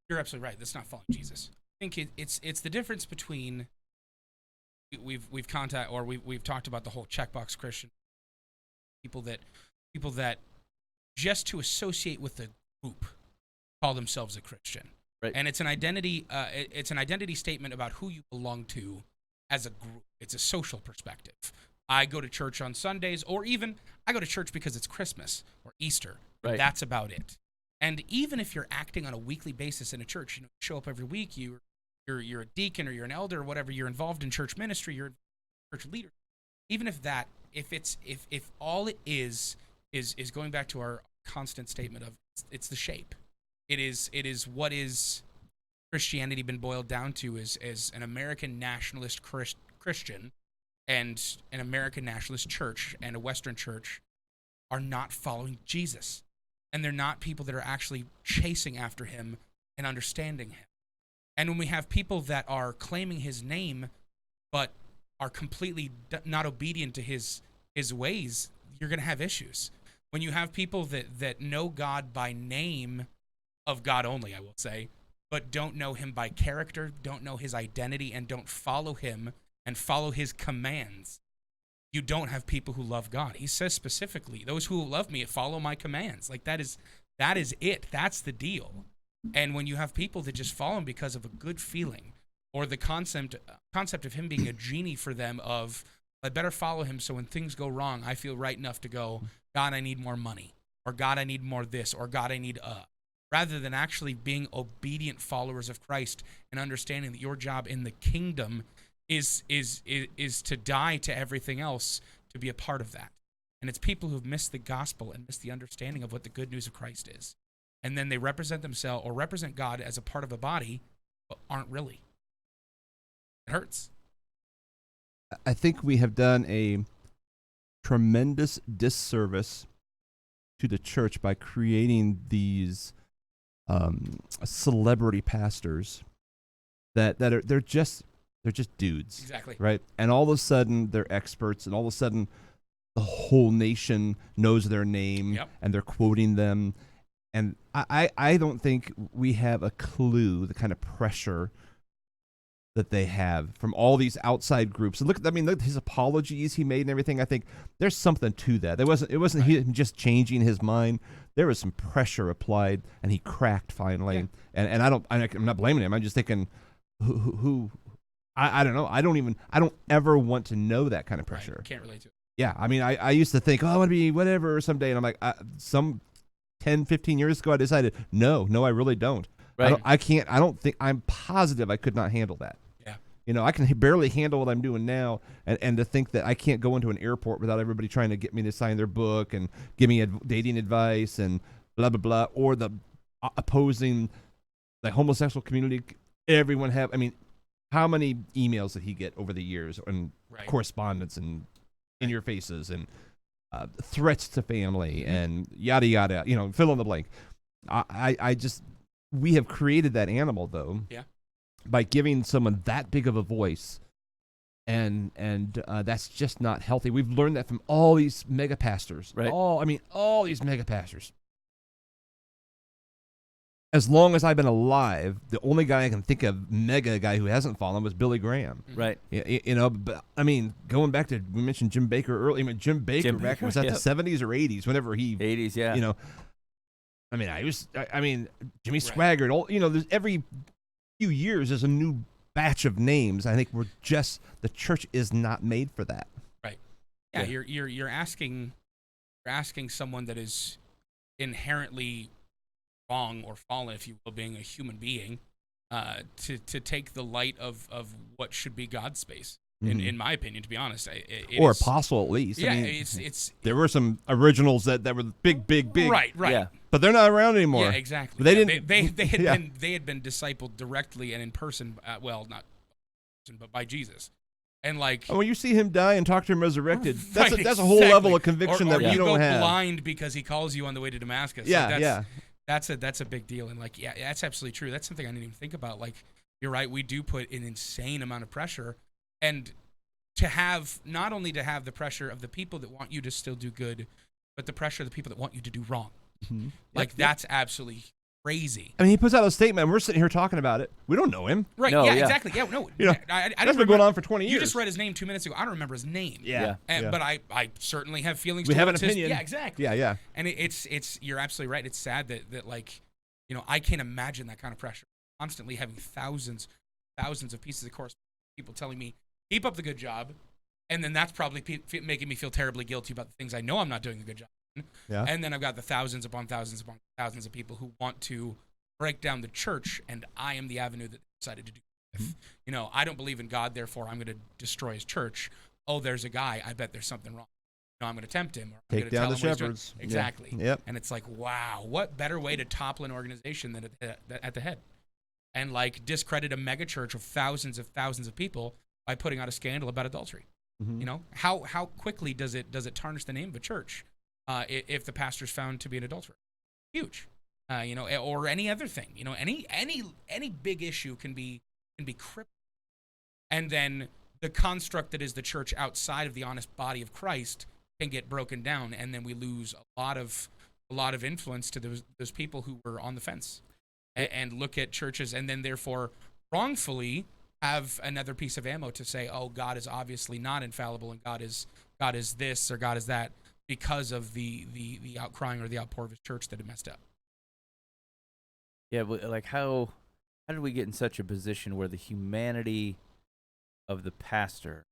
you're absolutely right. That's not following Jesus. I think it's the difference between we've talked about the whole checkbox Christian people that just to associate with the group call themselves a Christian. Right. And it's an identity statement about who you belong to as a group. It's a social perspective. I go to church on Sundays, or even I go to church because it's Christmas or Easter. Right. That's about it. And even if you're acting on a weekly basis in a church, you show up every week, you're a deacon or you're an elder or whatever, you're involved in church ministry, you're a church leader. Even if all it is going back to our constant statement of it's the shape. It is what is Christianity been boiled down to is an American nationalist Christian and an American nationalist church and a Western church are not following Jesus. And they're not people that are actually chasing after him and understanding him. And when we have people that are claiming his name but are completely not obedient to his ways, you're going to have issues. When you have people that know God by name of God only, I will say, but don't know him by character, don't know his identity, and don't follow him and follow his commands, you don't have people who love God. He says specifically, those who love me follow my commands. Like that is it. That's the deal. And when you have people that just follow him because of a good feeling or the concept of him being a genie for them of, I better follow him so when things go wrong, I feel right enough to go, God, I need more money, or God, I need more this, or God, I need rather than actually being obedient followers of Christ and understanding that your job in the kingdom is to die to everything else, to be a part of that. And it's people who've missed the gospel and missed the understanding of what the good news of Christ is. And then they represent themselves or represent God as a part of a body, but aren't really. It hurts. I think we have done a tremendous disservice to the church by creating these celebrity pastors that are they're just dudes, Exactly. right? And all of a sudden they're experts, and all of a sudden the whole nation knows their name, Yep. and they're quoting them. And I don't think we have a clue the kind of pressure that they have from all these outside groups. And look at his apologies he made and everything. I think there's something to that. It wasn't him just changing his mind. There was some pressure applied, and he cracked finally. Yeah. And I'm not blaming him. I'm just thinking, I don't know. I don't ever want to know that kind of pressure. Right. Can't relate to it. Yeah, I mean, I used to think, oh, I want to be whatever someday, and I'm like, some 10, 15 years ago, I decided, no, I really don't. Right. I'm positive I could not handle that. Yeah. You know, I can barely handle what I'm doing now, and to think that I can't go into an airport without everybody trying to get me to sign their book and give me dating advice and blah, blah, blah, or the opposing the homosexual community. Everyone how many emails did he get over the years and Right. correspondence and in your faces and threats to family and yada yada, fill in the blank. We have created that animal though, Yeah. by giving someone that big of a voice, and that's just not healthy. We've learned that from all these mega pastors, Right. all these mega pastors. As long as I've been alive, the only guy I can think of, mega guy who hasn't fallen, was Billy Graham. Right. But going back to, we mentioned Jim Baker earlier. Jim Baker back, was that the 70s or 80s? Whenever he 80s, yeah. Jimmy Swaggart. There's every few years there's a new batch of names. I think the church is not made for that. Right. Yeah. Yeah. You're asking someone that is inherently wrong or fallen, if you will, being a human being, to take the light of what should be God's space. In my opinion, to be honest, or apostle at least. Yeah, it's there were some originals that were big. Right. Yeah. But they're not around anymore. Yeah, exactly. They Yeah, didn't. They had been discipled directly and in person. Not in person, but by Jesus. And when you see him die and talk to him resurrected, that's Right, a whole exactly. level of conviction or that we you don't go have. blind because he calls you on the way to Damascus. Yeah. That's a big deal. And that's absolutely true. That's something I didn't even think about. You're right. We do put an insane amount of pressure, and not only to have the pressure of the people that want you to still do good, but the pressure of the people that want you to do wrong. Mm-hmm. That's absolutely crazy. He puts out a statement, and we're sitting here talking about it. We don't know him. Right. No, yeah, yeah. exactly. Yeah. No. I That's been going on for 20 years. You just read his name 2 minutes ago. I don't remember his name. Yeah. But I certainly have feelings. We have an towards his- opinion. Yeah. Exactly. Yeah. And it's you're absolutely right. It's sad that I can't imagine that kind of pressure. Constantly having thousands of pieces of correspondence, people telling me, keep up the good job. And then that's probably making me feel terribly guilty about the things I know I'm not doing a good job in. Yeah. And then I've got the thousands upon thousands upon thousands of people who want to break down the church, and I am the avenue that they decided to do it with. I don't believe in God, therefore I'm going to destroy his church. Oh, there's a guy. I bet there's something wrong. I'm going to tempt him. Or I'm Take going to down tell the him what he's doing. shepherds. Exactly. Yep. And it's like, wow, what better way to topple an organization than at the head? And discredit a megachurch of thousands of people by putting out a scandal about adultery. Mm-hmm. How quickly does it tarnish the name of a church if the pastor's found to be an adulterer? Huge. Or any other thing. Any big issue can be crippling. And then the construct that is the church outside of the honest body of Christ can get broken down, and then we lose a lot of influence to those people who were on the fence and look at churches, and then therefore wrongfully have another piece of ammo to say, oh, God is obviously not infallible, and God is this or God is that, because of the outcrying or the outpour of his church that had messed up. Yeah, but how did we get in such a position where the humanity of the pastor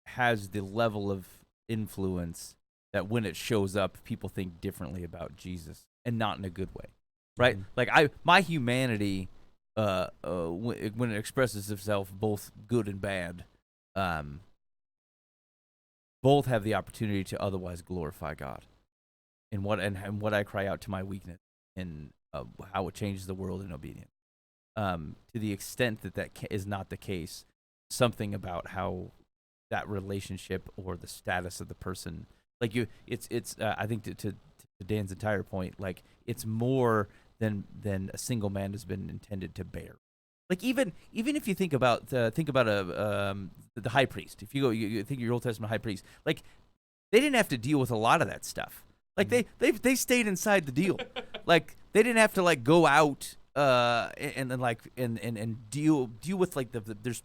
has the level of influence that when it shows up, people think differently about Jesus, and not in a good way, right? My humanity, when it expresses itself both good and bad, both have the opportunity to otherwise glorify God. And what I cry out to my weakness, and how it changes the world in obedience. To the extent that is not the case, something about how that relationship or the status of the person, like it's I think to Dan's entire point, like it's more than a single man has been intended to bear. Like even if you think about the high priest, if you think of your Old Testament high priest, like they didn't have to deal with a lot of that stuff. Like they stayed inside the deal. Like they didn't have to like go out and deal with like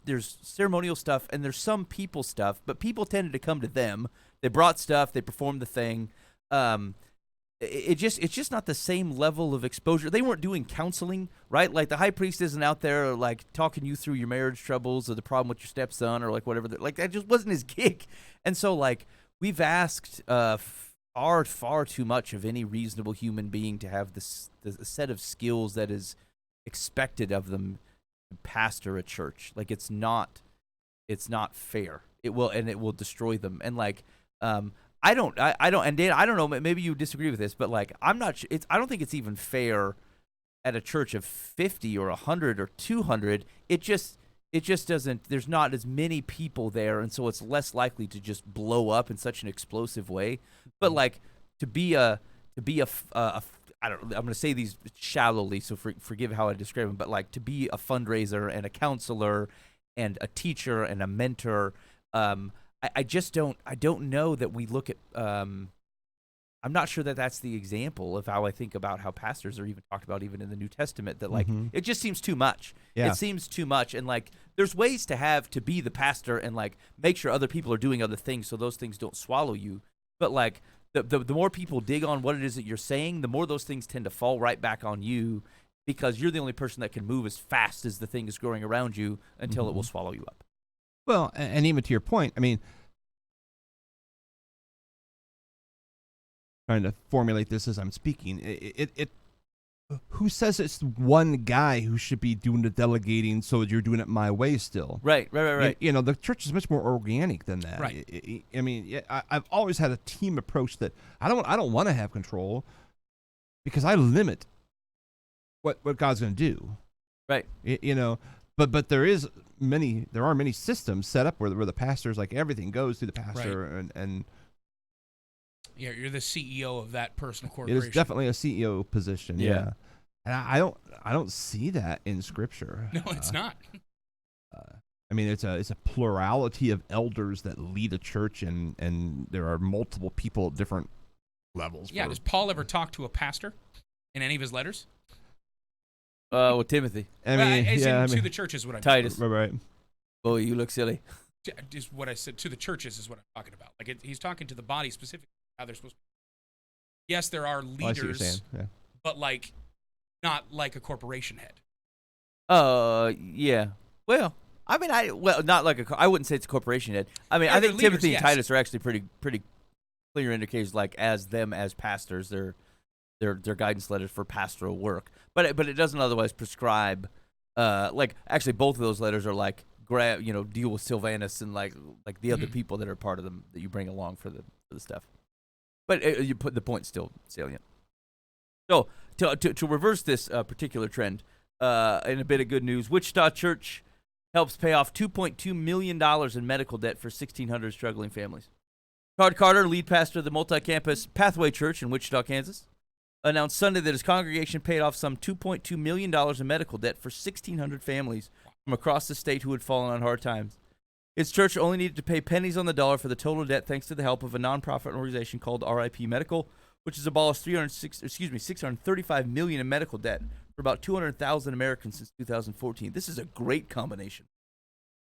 there's ceremonial stuff and there's some people stuff, but people tended to come to them. They brought stuff, they performed the thing. It's just not the same level of exposure. They weren't doing counseling, right? Like the high priest isn't out there like talking you through your marriage troubles or the problem with your stepson or like whatever. Like that just wasn't his gig. And so like we've asked far too much of any reasonable human being to have the set of skills that is expected of them to pastor a church. Like it's not fair. It will destroy them. And like I don't and Dan, I don't know, maybe you disagree with this, but like I don't think it's even fair at a church of 50 or 100 or 200. It just doesn't, there's not as many people there, and so it's less likely to just blow up in such an explosive way. But like to be a I don't, I'm going to say these shallowly, so forgive how I describe them, but like to be a fundraiser and a counselor and a teacher and a mentor, I don't know that we look at, I'm not sure that that's the example of how I think about how pastors are even talked about even in the New Testament, that like, it just seems too much. Yeah. It seems too much. And like, there's ways to be the pastor and like make sure other people are doing other things so those things don't swallow you. But like the more people dig on what it is that you're saying, the more those things tend to fall right back on you, because you're the only person that can move as fast as the thing is growing around you until it will swallow you up. Well, and even to your point, I mean, trying to formulate this as I'm speaking, it who says it's one guy who should be doing the delegating so you're doing it my way still? Right. You know, the church is much more organic than that. Right. I mean, I've always had a team approach that I don't want to have control, because I limit what God's going to do. Right. You know, but there are many systems set up where the pastor's like everything goes through the pastor, and yeah, you're the CEO of that personal corporation. it is definitely a CEO position. Yeah. And I don't see that in Scripture. No, it's not. I mean, it's a plurality of elders that lead a church, and there are multiple people at different levels. Yeah, does Paul ever talk to a pastor in any of his letters? Well, Timothy. I mean, to the churches, what I'm Titus. Right. Oh, you look silly. Just what I said to the churches is what I'm talking about. Like he's talking to the body specifically, how they're supposed to. Yes, there are I see what you're leaders, saying. Yeah. but like not like a corporation head. Yeah. Well, I mean, not like I wouldn't say it's a corporation head. I mean, Yeah, I think they're Timothy leaders, and yes. Titus are actually pretty clear indicators, like as pastors, they're guidance letters for pastoral work. But it doesn't otherwise prescribe. Like actually, both of those letters are like deal with Silvanus and like the other people that are part of them that you bring along for the stuff. But you put the point still salient. So to reverse this particular trend, in a bit of good news, Wichita Church helps pay off $2.2 million in medical debt for 1,600 struggling families. Todd Carter, lead pastor of the multi-campus Pathway Church in Wichita, Kansas, announced Sunday that his congregation paid off some $2.2 million in medical debt for 1,600 families from across the state who had fallen on hard times. Its church only needed to pay pennies on the dollar for the total debt thanks to the help of a nonprofit organization called RIP Medical, which has abolished $635 million in medical debt for about 200,000 Americans since 2014. This is a great combination.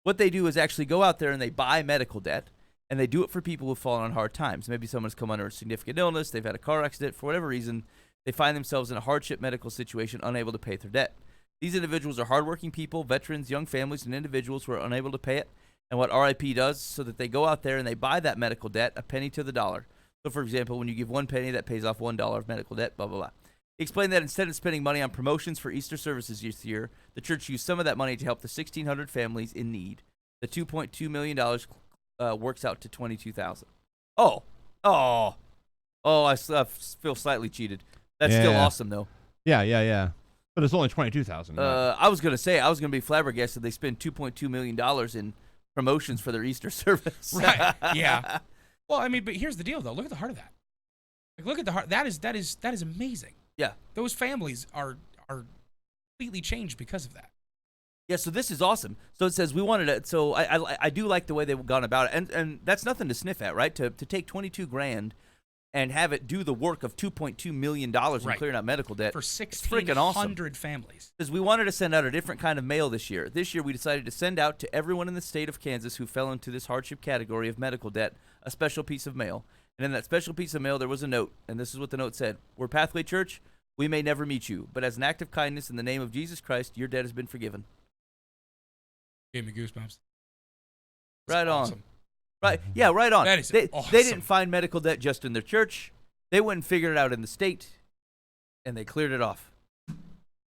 What they do is actually go out there and they buy medical debt, and they do it for people who've fallen on hard times. Maybe someone's come under a significant illness, they've had a car accident, for whatever reason, they find themselves in a hardship medical situation, unable to pay their debt. These individuals are hardworking people, veterans, young families, and individuals who are unable to pay it. And what RIP does, so that they go out there and they buy that medical debt a penny to the dollar. So, for example, when you give 1 penny, that pays off $1 of medical debt, blah, blah, blah. He explained that instead of spending money on promotions for Easter services this year, the church used some of that money to help the 1,600 families in need. The $2.2 million works out to $22,000. Oh, oh, I feel slightly cheated. That's still Yeah. awesome, though. Yeah. But it's only 22,000. I was gonna be flabbergasted. They spend $2.2 million in promotions for their Easter service. Right. Yeah. Well, I mean, but here's the deal, though. Look at the heart of that. Like, look at the heart. That is amazing. Yeah. Those families are completely changed because of that. Yeah, so this is awesome. So it says we wanted to. So I do like the way they've gone about it, and that's nothing to sniff at, right? To take $22,000 and have it do the work of $2.2 million in Right. clearing out medical debt For It's freaking awesome. 1,600 families. Because we wanted to send out a different kind of mail this year. This year we decided to send out to everyone in the state of Kansas who fell into this hardship category of medical debt a special piece of mail. And in that special piece of mail there was a note, and this is what the note said: "We're Pathway Church. We may never meet you, but as an act of kindness in the name of Jesus Christ, your debt has been forgiven." Gave me goosebumps. Right on. Awesome. Right? Yeah, right on. That is they awesome. didn't find medical debt just in their church. They went and figured it out in the state, and they cleared it off.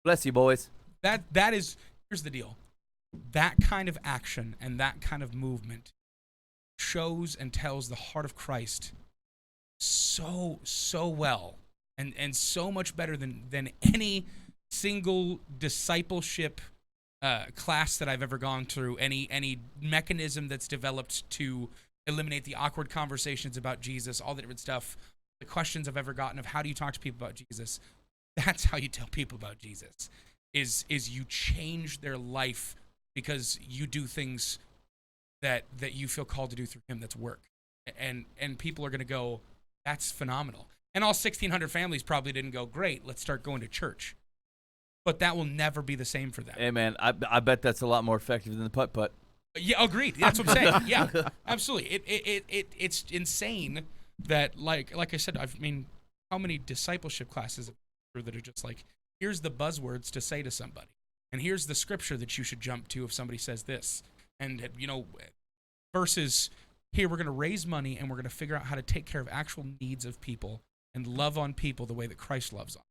Bless you, boys. That is, here's the deal. That kind of action and that kind of movement shows and tells the heart of Christ so well, and so much better than any single discipleship class that I've ever gone through, any mechanism that's developed to eliminate the awkward conversations about Jesus, all the different stuff, the questions I've ever gotten of how do you talk to people about Jesus. That's how you tell people about Jesus, is you change their life because you do things that you feel called to do through him. That's work. And people are going to go, that's phenomenal. And all 1,600 families probably didn't go, great, let's start going to church. But that will never be the same for them. Hey, man, I bet that's a lot more effective than the putt-putt. Yeah, agreed. That's what I'm saying. Yeah, absolutely. It's insane that, like I said, I mean, how many discipleship classes that are just like, here's the buzzwords to say to somebody, and here's the scripture that you should jump to if somebody says this, and versus here we're going to raise money and we're going to figure out how to take care of actual needs of people and love on people the way that Christ loves on.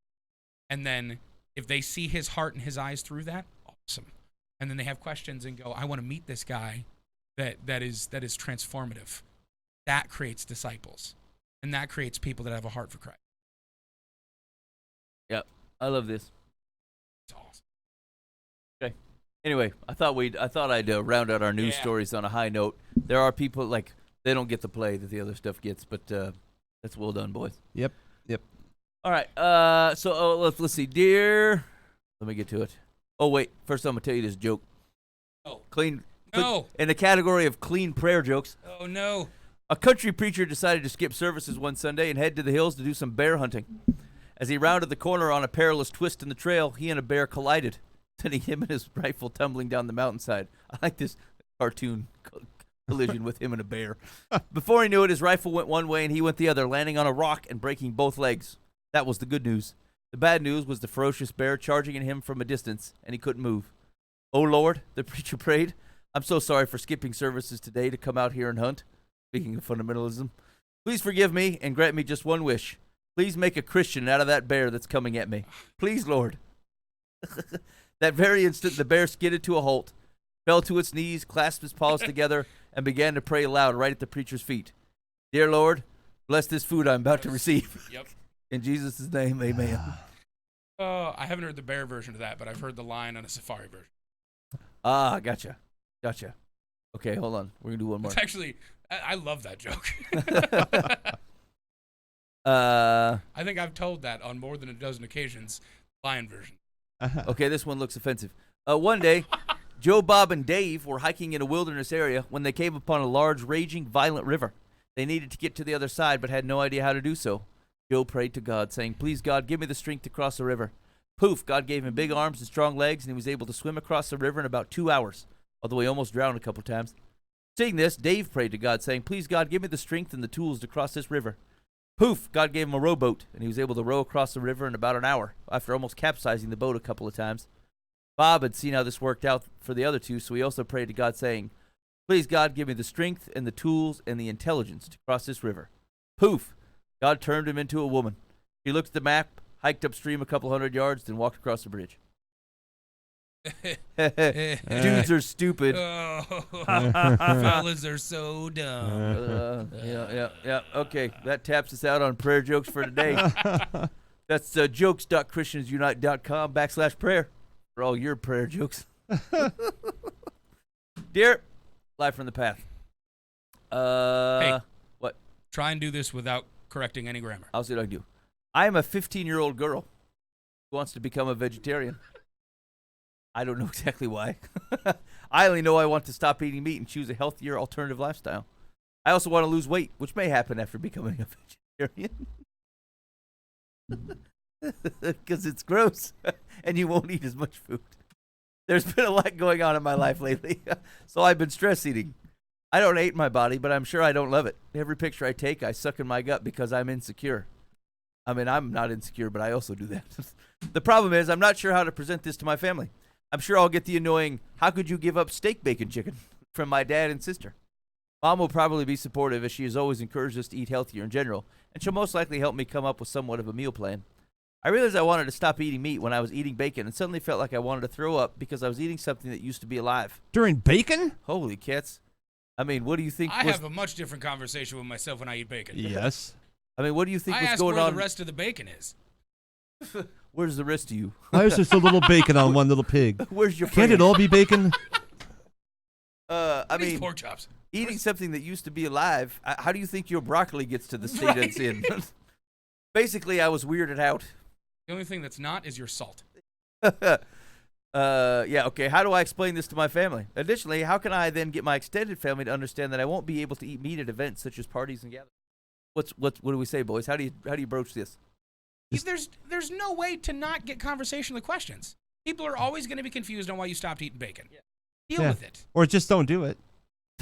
And then if they see his heart and his eyes through that, awesome. And then they have questions and go, I want to meet this guy that is transformative. That creates disciples. And that creates people that have a heart for Christ. Yep, I love this. It's awesome. Okay. Anyway, I thought I'd round out our news stories on a high note. There are people like they don't get the play that the other stuff gets, but that's well done, boys. Yep. All right. So let's see, dear. Let me get to it. Oh wait, first I'm gonna tell you this joke. Oh. Clean. No. In the category of clean prayer jokes. Oh, no. A country preacher decided to skip services one Sunday and head to the hills to do some bear hunting. As he rounded the corner on a perilous twist in the trail, he and a bear collided, sending him and his rifle tumbling down the mountainside. I like this cartoon collision with him and a bear. Before he knew it, his rifle went one way and he went the other, landing on a rock and breaking both legs. That was the good news. The bad news was the ferocious bear charging at him from a distance, and he couldn't move. "Oh, Lord," the preacher prayed, "I'm so sorry for skipping services today to come out here and hunt." Speaking of fundamentalism, "Please forgive me and grant me just one wish. Please make a Christian out of that bear that's coming at me. Please, Lord." That very instant, the bear skidded to a halt, fell to its knees, clasped its paws together, and began to pray aloud right at the preacher's feet. "Dear Lord, bless this food I'm about to receive." Yep. In Jesus' name, amen. I haven't heard the bear version of that, but I've heard the lion on a safari version. Ah, gotcha. Okay, hold on. We're going to do one more. It's actually, I love that joke. I think I've told that on more than a dozen occasions, lion version. Okay, this one looks offensive. One day, Joe, Bob, and Dave were hiking in a wilderness area when they came upon a large, raging, violent river. They needed to get to the other side, but had no idea how to do so. Joe prayed to God, saying, "Please, God, give me the strength to cross the river." Poof, God gave him big arms and strong legs, and he was able to swim across the river in about 2 hours, although he almost drowned a couple times. Seeing this, Dave prayed to God, saying, "Please, God, give me the strength and the tools to cross this river." Poof, God gave him a rowboat, and he was able to row across the river in about an hour, after almost capsizing the boat a couple of times. Bob had seen how this worked out for the other two, so he also prayed to God, saying, "Please, God, give me the strength and the tools and the intelligence to cross this river." Poof, God turned him into a woman. He looked at the map, hiked upstream a couple 100 yards, then walked across the bridge. Dudes are stupid. Oh, fellas are so dumb. Yeah. Okay, that taps us out on prayer jokes for today. That's jokes.christiansunite.com/prayer for all your prayer jokes. Dear, live from the path. Hey. What? Try and do this without correcting any grammar. I'll see what I can do. I am a 15-year-old girl who wants to become a vegetarian. I don't know exactly why. I only know I want to stop eating meat and choose a healthier alternative lifestyle. I also want to lose weight, which may happen after becoming a vegetarian. Because it's gross, and you won't eat as much food. There's been a lot going on in my life lately, so I've been stress eating. I don't hate my body, but I'm sure I don't love it. Every picture I take, I suck in my gut because I'm insecure. I mean, I'm not insecure, but I also do that. The problem is I'm not sure how to present this to my family. I'm sure I'll get the annoying, how could you give up steak bacon chicken from my dad and sister. Mom will probably be supportive as she has always encouraged us to eat healthier in general, and she'll most likely help me come up with somewhat of a meal plan. I realized I wanted to stop eating meat when I was eating bacon and suddenly felt like I wanted to throw up because I was eating something that used to be alive. During bacon? Holy cats. I mean, what do you think I have a much different conversation with myself when I eat bacon. Yes. I mean, what do you think I was ask going where on? the rest of the bacon is. Where's the rest of you? There's just a little bacon on one little pig. Where's your Can't friend? it all be bacon? I These mean, pork chops. eating something that used to be alive, how do you think your broccoli gets to the state it's in? Basically, I was weirded out. The only thing that's not is your salt. Yeah, okay. How do I explain this to my family? Additionally, how can I then get my extended family to understand that I won't be able to eat meat at events such as parties and gatherings? What do we say, boys? How do you broach this? There's no way to not get conversational questions. People are always going to be confused on why you stopped eating bacon. Deal with it. Or just don't do it.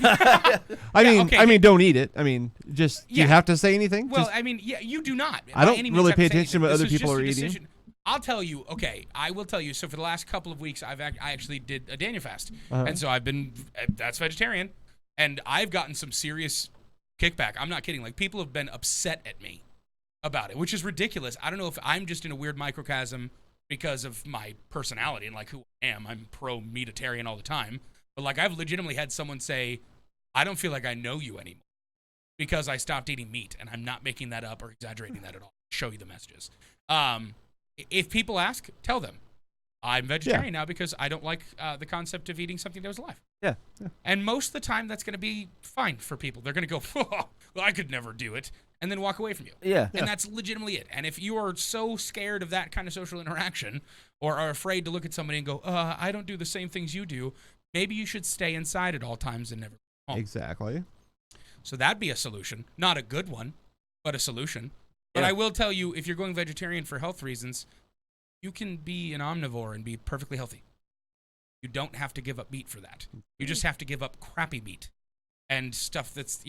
Okay. I mean, don't eat it. I mean, just do you Yeah. have to say anything? Well, Just- I mean, yeah, you do not. I don't by any means really have pay to say attention to what anything. other This is people just are a eating. decision. I'll tell you. Okay, I will tell you. So for the last couple of weeks, I actually did a Daniel fast, and so I've been that's vegetarian, and I've gotten some serious kickback. I'm not kidding. Like people have been upset at me about it, which is ridiculous. I don't know if I'm just in a weird microcosm because of my personality and like who I am. I'm pro-meatitarian all the time, but like I've legitimately had someone say, "I don't feel like I know you anymore because I stopped eating meat," and I'm not making that up or exaggerating that at all. Show you the messages. If people ask, tell them I'm vegetarian now because I don't like the concept of eating something that was alive. Yeah. And most of the time, that's going to be fine for people. They're going to go, "Oh, well, I could never do it," and then walk away from you. Yeah. And that's legitimately it. And if you are so scared of that kind of social interaction or are afraid to look at somebody and go, I don't do the same things you do, maybe you should stay inside at all times and never go home. Exactly. So that'd be a solution. Not a good one, but a solution. But Yeah. I will tell you, if you're going vegetarian for health reasons, you can be an omnivore and be perfectly healthy. You don't have to give up meat for that. You just have to give up crappy meat and stuff that's,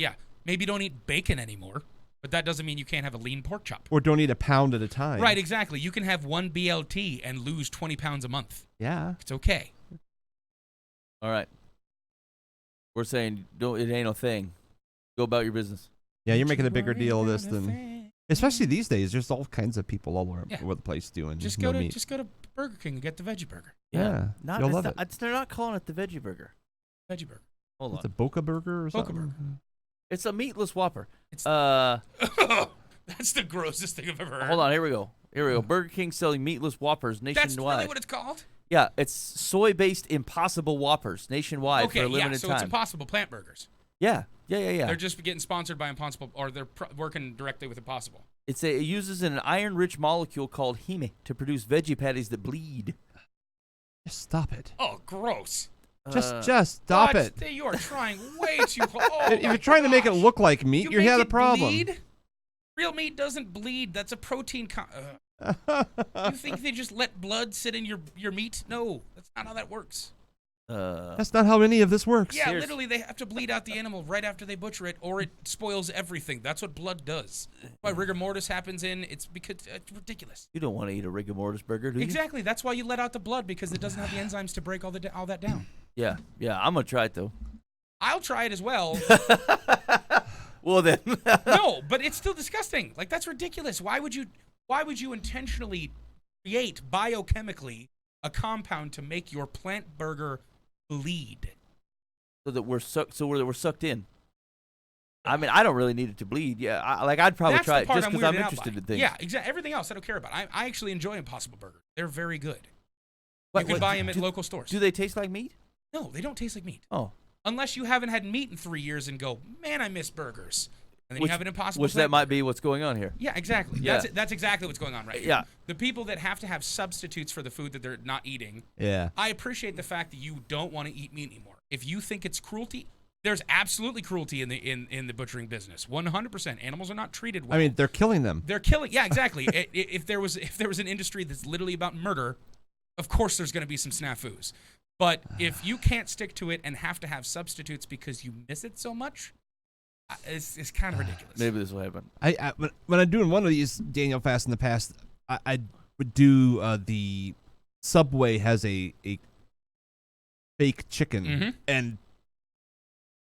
maybe don't eat bacon anymore, but that doesn't mean you can't have a lean pork chop. Or don't eat a pound at a time. Right, exactly. You can have one BLT and lose 20 pounds a month. Yeah. It's okay. All right. We're saying it ain't no thing. Go about your business. Yeah, you're making a bigger deal of this than, especially these days. There's all kinds of people all over the place doing Just no go meat. to Burger King and get the veggie burger. Yeah, Not, you'll it's love not- it. it's- they're not calling it the veggie burger. Veggie burger. Hold It's a on. Boca Burger or Boca something. It's a meatless Whopper. It's- That's the grossest thing I've ever heard. Hold on. Here we go. Burger King selling meatless Whoppers nationwide. That's really what it's called? Yeah, it's soy-based Impossible Whoppers nationwide Okay, for a limited so time. it's Impossible Plant Burgers. Yeah. They're just getting sponsored by Impossible, or they're working directly with Impossible. It uses an iron-rich molecule called heme to produce veggie patties that bleed. Just stop it. Oh, gross. Just stop God, it. You are trying way too hard. Oh, If you're trying to make it look like meat, you you make had a it problem. Bleed? Real meat doesn't bleed. That's a protein. You think they just let blood sit in your meat? No, that's not how that works. That's not how any of this works. Yeah, literally, they have to bleed out the animal right after they butcher it, or it spoils everything. That's what blood does. Why rigor mortis happens it's because it's ridiculous. You don't want to eat a rigor mortis burger, do you? Exactly. That's why you let out the blood, because it doesn't have the enzymes to break all that down. Yeah. I'm gonna try it though. I'll try it as well. Well then. No, but it's still disgusting. Like, that's ridiculous. Why would you intentionally create biochemically a compound to make your plant burger bleed. So that we're sucked in. I mean, I don't really need it to bleed. Yeah, I'd probably That's try the it part just because I'm weirded out interested by. in things. Yeah, exactly. Everything else I don't care about. I actually enjoy Impossible Burgers. They're very good. What- You can what- buy them at do- local stores. Do they taste like meat? No, they don't taste like meat. Oh, Unless you haven't had meat in 3 years and go, man, I miss burgers. And then you have an Impossible which plant that might burger. be what's going on here. Yeah, exactly. Yeah. That's exactly what's going on right here. Yeah. The people that have to have substitutes for the food that they're not eating, Yeah. I appreciate the fact that you don't want to eat meat anymore. If you think it's cruelty, there's absolutely cruelty in the butchering business. 100%. Animals are not treated well. I mean, they're killing them. They're killing. Yeah, exactly. If there was an industry that's literally about murder, of course there's going to be some snafus. But if you can't stick to it and have to have substitutes because you miss it so much, it's kind of ridiculous. Maybe this will happen. When I'm doing one of these Daniel Fast in the past, I would do the Subway has a fake chicken, Mhm. and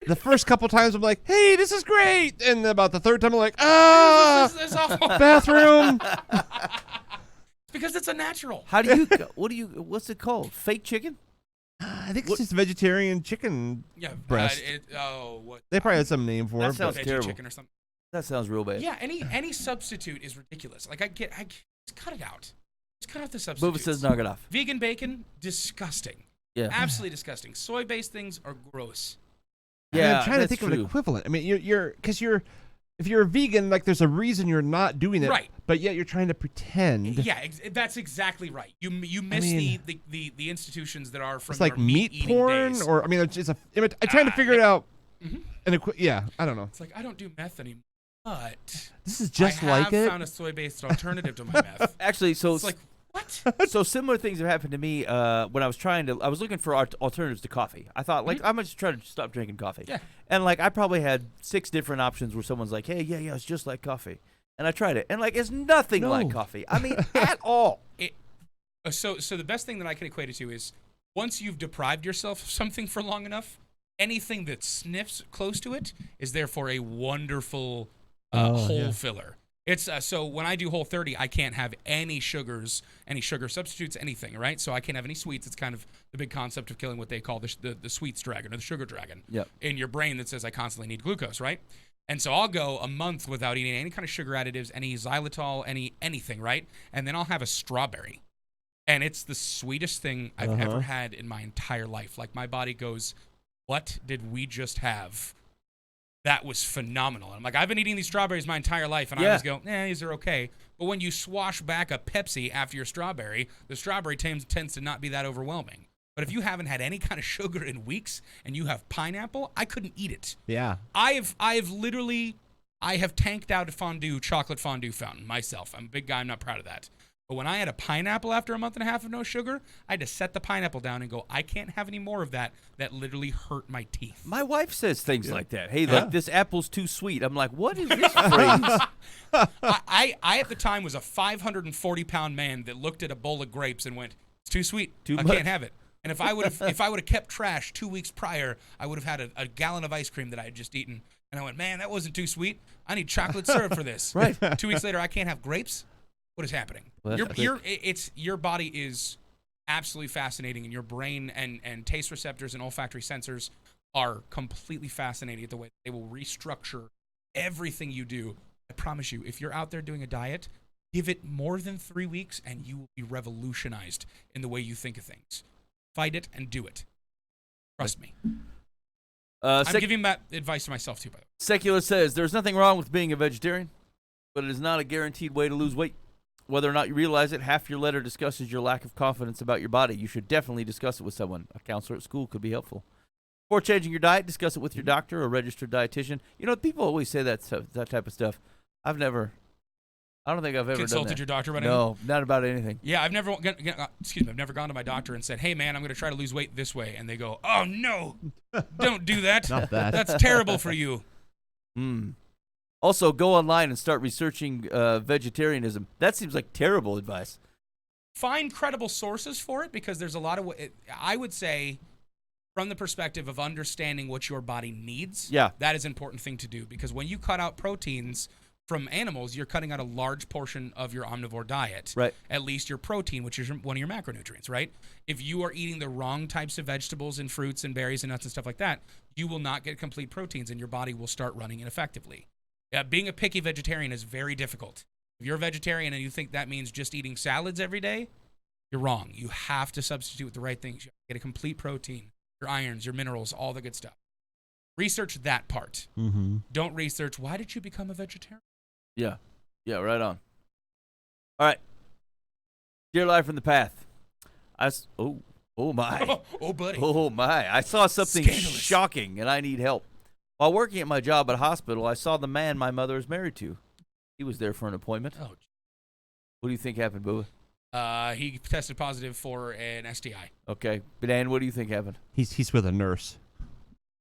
the first couple times I'm like, hey, this is great, and about the third time I'm like, This is awful. bathroom. Because it's a natural. How do you? What's it called? Fake chicken? I think it's just vegetarian chicken. Yeah. Breast. What? They probably had some name for That it. sounds But Veggie terrible. chicken or something. That sounds real bad. Yeah. Any substitute is ridiculous. Like just cut it out. Just cut out the Bubba substitutes. says knock it off. Vegan bacon, disgusting. Yeah. Absolutely disgusting. Soy-based things are gross. I mean, Yeah, I'm trying to that's think of true. an equivalent. I mean, if you're a vegan, like there's a reason you're not doing it, Right. But yet you're trying to pretend. Yeah, that's exactly right. You miss mean, the institutions that are from It's like your meat eating porn, days. or I mean, it's I'm trying to figure it out. Mhm. And yeah, I don't know. It's like I don't do meth anymore, but This is just I like have it. found a soy-based alternative to my meth. Actually, so It's like what? so similar things have happened to me when I was looking for alternatives to coffee. I thought like I'm just trying to stop drinking coffee. Yeah. And like I probably had 6 different options where someone's like, "Hey, yeah, it's just like coffee," and I tried it, and like it's nothing like No. coffee. I mean, at all. So the best thing that I can equate it to is once you've deprived yourself of something for long enough, anything that sniffs close to it is therefore a wonderful whole filler. It's so when I do Whole30, I can't have any sugars, any sugar substitutes, anything, right? So I can't have any sweets. It's kind of the big concept of killing what they call the sweets dragon or the sugar dragon Yep. in your brain that says I constantly need glucose, right? And so I'll go a month without eating any kind of sugar additives, any xylitol, anything, right? And then I'll have a strawberry. And it's the sweetest thing I've ever had in my entire life. Like my body goes, what did we just have? That was phenomenal. And I'm like, I've been eating these strawberries my entire life, and I always go, these are okay. But when you swash back a Pepsi after your strawberry, the strawberry tends to not be that overwhelming. But if you haven't had any kind of sugar in weeks and you have pineapple, I couldn't eat it. Yeah. I have tanked out a chocolate fondue fountain myself. I'm a big guy. I'm not proud of that. But when I had a pineapple after a month and a half of no sugar, I had to set the pineapple down and go, I can't have any more of that. That literally hurt my teeth. My wife says things like that. Hey, like this apple's too sweet. I'm like, what is this phrase? I at the time was a 540-pound man that looked at a bowl of grapes and went, it's too sweet. Too I much. can't have it. And if I would have kept trash 2 weeks prior, I would have had a gallon of ice cream that I had just eaten. And I went, man, that wasn't too sweet. I need chocolate syrup for this. Right. 2 weeks later, I can't have grapes. What is happening? Well, that's Your body is absolutely fascinating, and your brain and taste receptors and olfactory sensors are completely fascinating at the way they will restructure everything you do. I promise you, if you're out there doing a diet, give it more than 3 weeks, and you will be revolutionized in the way you think of things. Fight it and do it. Trust me. I'm giving that advice to myself too, by the way. Secular says there's nothing wrong with being a vegetarian, but it is not a guaranteed way to lose weight. Whether or not you realize it, half your letter discusses your lack of confidence about your body. You should definitely discuss it with someone. A counselor at school could be helpful. Before changing your diet, discuss it with your doctor or registered dietitian. You know, people always say that type of stuff. I don't think I've ever Consulted done that. your doctor about anything? No, not about anything. Yeah, I've never gone to my doctor and said, "Hey, man, I'm going to try to lose weight this way," and they go, "Oh no, don't do that. Not that. That's terrible for you." Also, go online and start researching vegetarianism. That seems like terrible advice. Find credible sources for it, because there's a lot of I would say, from the perspective of understanding what your body needs. Yeah. that is an important thing to do, because when you cut out proteins, from animals, you're cutting out a large portion of your omnivore diet. Right. At least your protein, which is one of your macronutrients, right? If you are eating the wrong types of vegetables and fruits and berries and nuts and stuff like that, you will not get complete proteins and your body will start running ineffectively. Being a picky vegetarian is very difficult. If you're a vegetarian and you think that means just eating salads every day, you're wrong. You have to substitute with the right things. You have to get a complete protein, your irons, your minerals, all the good stuff. Research that part. Mm-hmm. Don't research, why did you become a vegetarian? Yeah. Yeah, right on. All right. Dear Life from the Path. Oh my. Oh, buddy. Oh my. I saw something Scandalous. shocking and I need help. While working at my job at a hospital, I saw the man my mother is married to. He was there for an appointment. Oh. What do you think happened, Booba? He tested positive for an STI. Okay. Dan, what do you think happened? He's with a nurse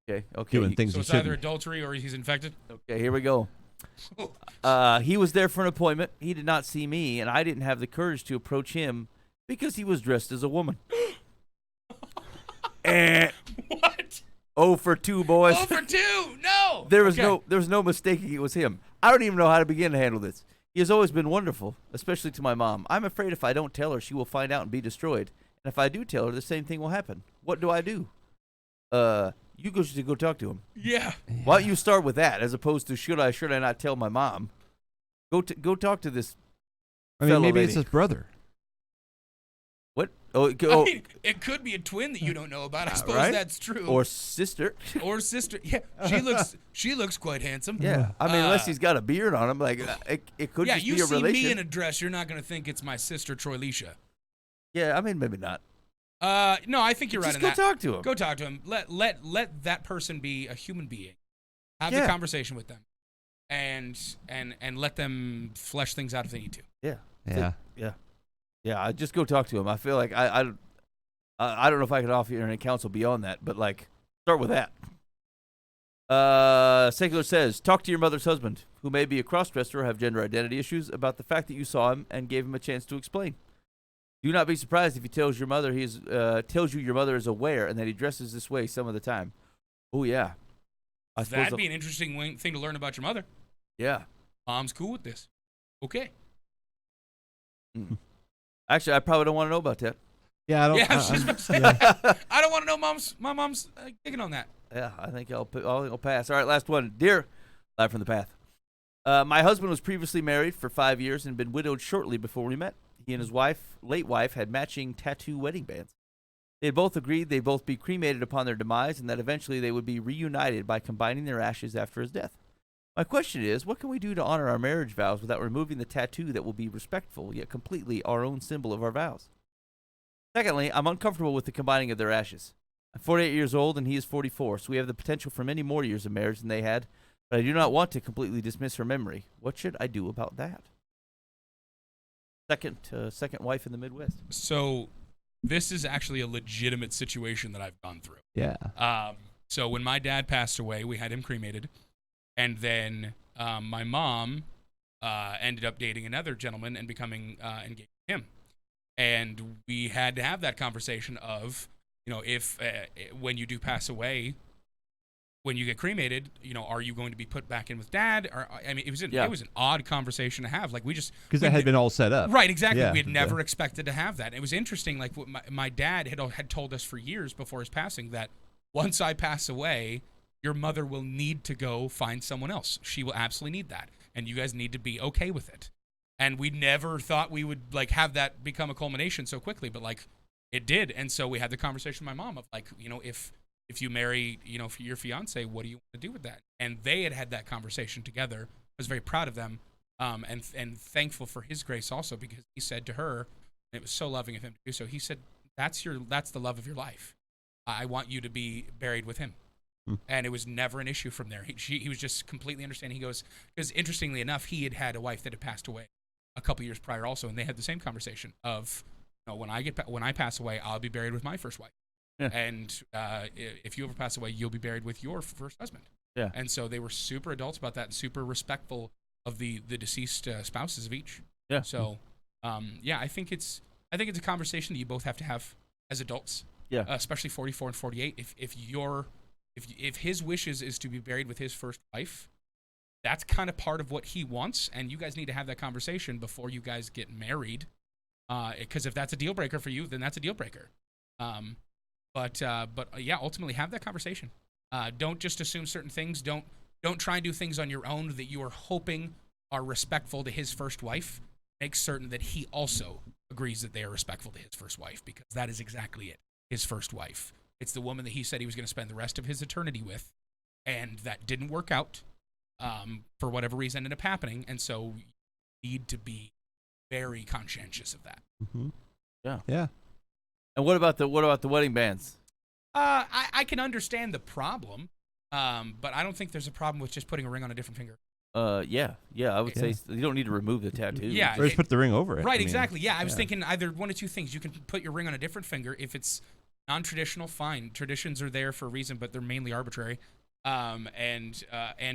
Okay. Okay. doing things So he it's either shouldn't. adultery or he's infected? Okay, here we go. He was there for an appointment. He did not see me, and I didn't have the courage to approach him because he was dressed as a woman. And What? 0 for 2, boys. Oh, for 2. No. There was Okay. no mistaking it was him. I don't even know how to begin to handle this. He has always been wonderful, especially to my mom. I'm afraid if I don't tell her, she will find out and be destroyed. And if I do tell her, the same thing will happen. What do I do? You should go talk to him. Yeah. Why don't you start with that, as opposed to should I not tell my mom? Go talk to this. I mean, fellow maybe it's lady. his brother. What? Oh, I mean, it could be a twin that you don't know about. I suppose right? that's true. or sister. Or sister. Yeah, she looks quite handsome. Yeah, I mean, unless he's got a beard on him, like it could Yeah, just you be a see relation. me in a dress, you're not going to think it's my sister Troylisha. Yeah, I mean, maybe not. No, I think you're right Just on go that. talk to him. Go talk to him. Let that person be a human being. Have the Yeah. conversation with them, and let them flesh things out if they need to. Yeah. Yeah, I just go talk to him. I feel like I don't know if I could offer you any counsel beyond that, but like start with that. Secular says, talk to your mother's husband, who may be a crossdresser or have gender identity issues, about the fact that you saw him and gave him a chance to explain. Do not be surprised if he tells your mother tells you your mother is aware and that he dresses this way some of the time. Oh yeah, I suppose. That'd be an interesting thing to learn about your mother. Yeah. Mom's cool with this. Okay. Actually, I probably don't want to know about that. Yeah, I don't. Yeah, I was just about to say yeah. that. I don't want to know my mom's digging on that. Yeah, I think I'll pass. All right, last one. Dear Live from the Path. My husband was previously married for 5 years and been widowed shortly before we met. He and his late wife, had matching tattoo wedding bands. They had both agreed they'd both be cremated upon their demise and that eventually they would be reunited by combining their ashes after his death. My question is, what can we do to honor our marriage vows without removing the tattoo that will be respectful yet completely our own symbol of our vows? Secondly, I'm uncomfortable with the combining of their ashes. I'm 48 years old and he is 44, so we have the potential for many more years of marriage than they had, but I do not want to completely dismiss her memory. What should I do about that? Second wife in the Midwest. So this is actually a legitimate situation that I've gone through. Yeah. So when my dad passed away, we had him cremated. And then my mom ended up dating another gentleman and becoming engaged to him. And we had to have that conversation of, if when you do pass away, when you get cremated, are you going to be put back in with dad? Or I mean, it was an odd conversation to have. Like Because that had been all set up. Right, exactly. Yeah, we had never expected to have that. It was interesting. Like what my dad had told us for years before his passing that once I pass away, your mother will need to go find someone else. She will absolutely need that, and you guys need to be okay with it. And we never thought we would have that become a culmination so quickly, but it did. And so we had the conversation with my mom of if you marry your fiance, what do you want to do with that? And they had that conversation together. I was very proud of them, and thankful for his grace also, because he said to her, and it was so loving of him to do so. He said, "That's the love of your life. I want you to be buried with him." And it was never an issue from there. He was just completely understanding. He goes, because interestingly enough, he had a wife that had passed away a couple years prior also, and they had the same conversation of, when I pass away, I'll be buried with my first wife, and if you ever pass away, you'll be buried with your first husband. Yeah. And so they were super adults about that and super respectful of the deceased spouses of each. Yeah. So, I think it's a conversation that you both have to have as adults. Yeah. Especially 44 and 48. If his wishes is to be buried with his first wife, that's kind of part of what he wants, and you guys need to have that conversation before you guys get married. Because if that's a deal breaker for you, then that's a deal breaker. But yeah, ultimately have that conversation. Don't just assume certain things. Don't try and do things on your own that you are hoping are respectful to his first wife. Make certain that he also agrees that they are respectful to his first wife, because that is exactly it. His first wife. It's the woman that he said he was going to spend the rest of his eternity with, and that didn't work out for whatever reason ended up happening, and so you need to be very conscientious of that. Mm-hmm. Yeah. And what about the wedding bands? I can understand the problem, but I don't think there's a problem with just putting a ring on a different finger. Yeah, I would say you don't need to remove the tattoo. Yeah, or just put the ring over it. Right, exactly. Yeah, I was thinking either one of two things. You can put your ring on a different finger. If it's non-traditional, fine. Traditions are there for a reason, but they're mainly arbitrary. And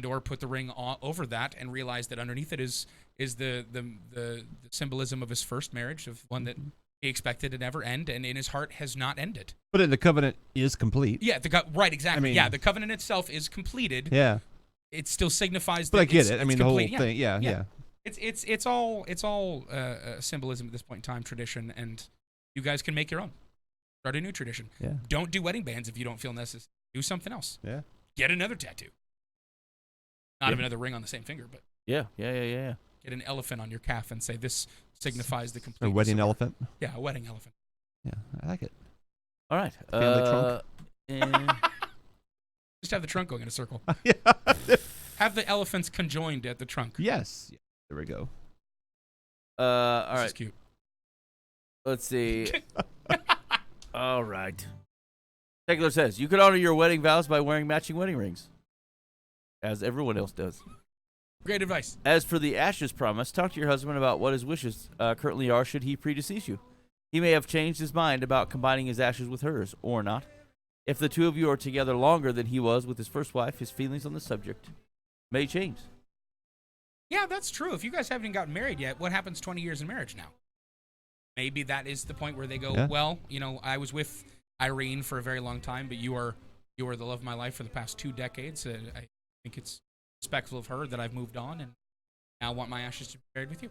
or put the ring over that and realize that underneath it is the symbolism of his first marriage, of one that he expected to never end, and in his heart has not ended. But the covenant is complete. Yeah, right, exactly. The covenant itself is completed. Yeah. It still signifies. But that I get it. I mean, the whole complete. thing. Yeah. It's all symbolism at this point in time, tradition, and you guys can make your own. Start a new tradition. Yeah. Don't do wedding bands if you don't feel necessary. Do something else. Yeah. Get another tattoo. Not another ring on the same finger, but Yeah. get an elephant on your calf and say this signifies the complete. A wedding elephant. Yeah, a wedding elephant. Yeah, I like it. All right. Family trunk. Just have the trunk going in a circle. Yeah. Have the elephants conjoined at the trunk. Yes. There we go. All This right. is cute. Let's see. All right. Secular says, you could honor your wedding vows by wearing matching wedding rings, as everyone else does. Great advice. As for the ashes promise, talk to your husband about what his wishes currently are should he predecease you. He may have changed his mind about combining his ashes with hers, or not. If the two of you are together longer than he was with his first wife, his feelings on the subject may change. Yeah, that's true. If you guys haven't even gotten married yet, what happens 20 years in marriage now? Maybe that is the point where they go, well, I was with Irene for a very long time, but you are the love of my life for the past 2 decades. I think it's respectful of her that I've moved on, and now I want my ashes to be buried with you.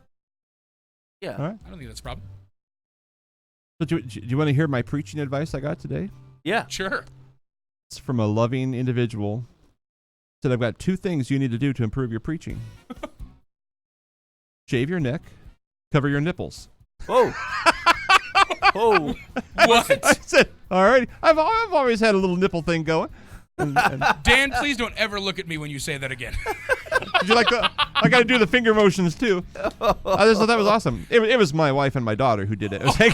Yeah. All right. I don't think that's a problem. So do you want to hear my preaching advice I got today? Yeah. Sure. It's from a loving individual. Said, I've got 2 things you need to do to improve your preaching. Shave your neck, cover your nipples. Whoa. Oh. What? I said, all right. I've always had a little nipple thing going. And Dan, please don't ever look at me when you say that again. did you like the? I got to do the finger motions too. I just thought that was awesome. It was my wife and my daughter who did it. It was like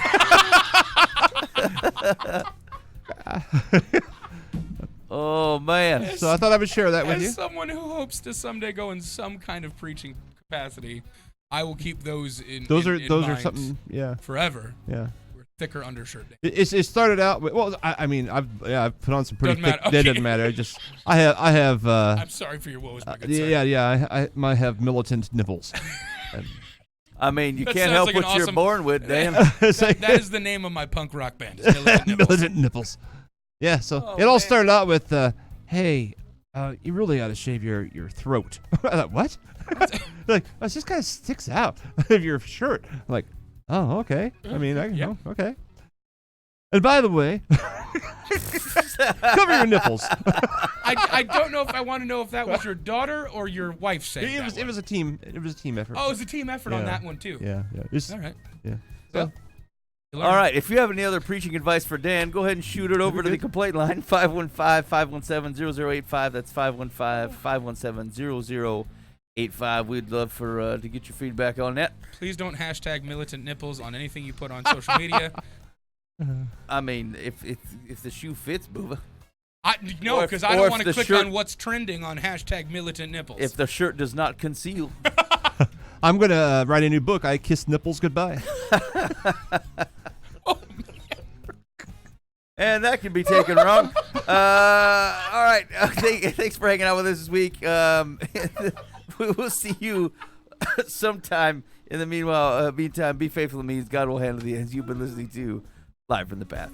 Oh, man. so I thought I would share that with you. As someone who hopes to someday go in some kind of preaching capacity, I will keep those in Those in are mind something. Yeah. forever. Yeah. We're thicker undershirt day. It started out with, well, I mean, I've put on some pretty Doesn't thick. matter. It Okay. doesn't matter. I have. I'm sorry for your woes, my good sir. Yeah. I might have militant nipples. I mean, you That can't sounds help like what an you're awesome- born with, Dan. That is the name of my punk rock band. Is Militant Nipples. Militant nipples. Yeah. So Oh, it all man. started out with, hey, you really ought to shave your throat. I thought, what? Like, oh, it just kind of sticks out of your shirt. I'm like, oh, okay. I mean, Yeah. oh, okay. And by the way, cover your nipples. I don't know if I want to know if that was your daughter or your wife saying that It was a team. It was a team effort. Oh, it was a team effort on Yeah. that one too. Yeah. It's- All right. Yeah. Well, you All learned. right. If you have any other preaching advice for Dan, go ahead and shoot it over to the complaint line, 515-517-0085. That's 515-517-0085. We'd love to get your feedback on that. Please don't hashtag militant nipples on anything you put on social media. I mean, if the shoe fits, Booba. No, Or if- because I or don't if want to the click shirt- on what's trending on hashtag militant nipples. If the shirt does not conceal. I'm gonna write a new book. I Kiss Nipples Goodbye. And that can be taken wrong. All right. Thanks for hanging out with us this week. We will see you sometime. In the meanwhile, be faithful to me. God will handle the ends. You've been listening to Live from the Path.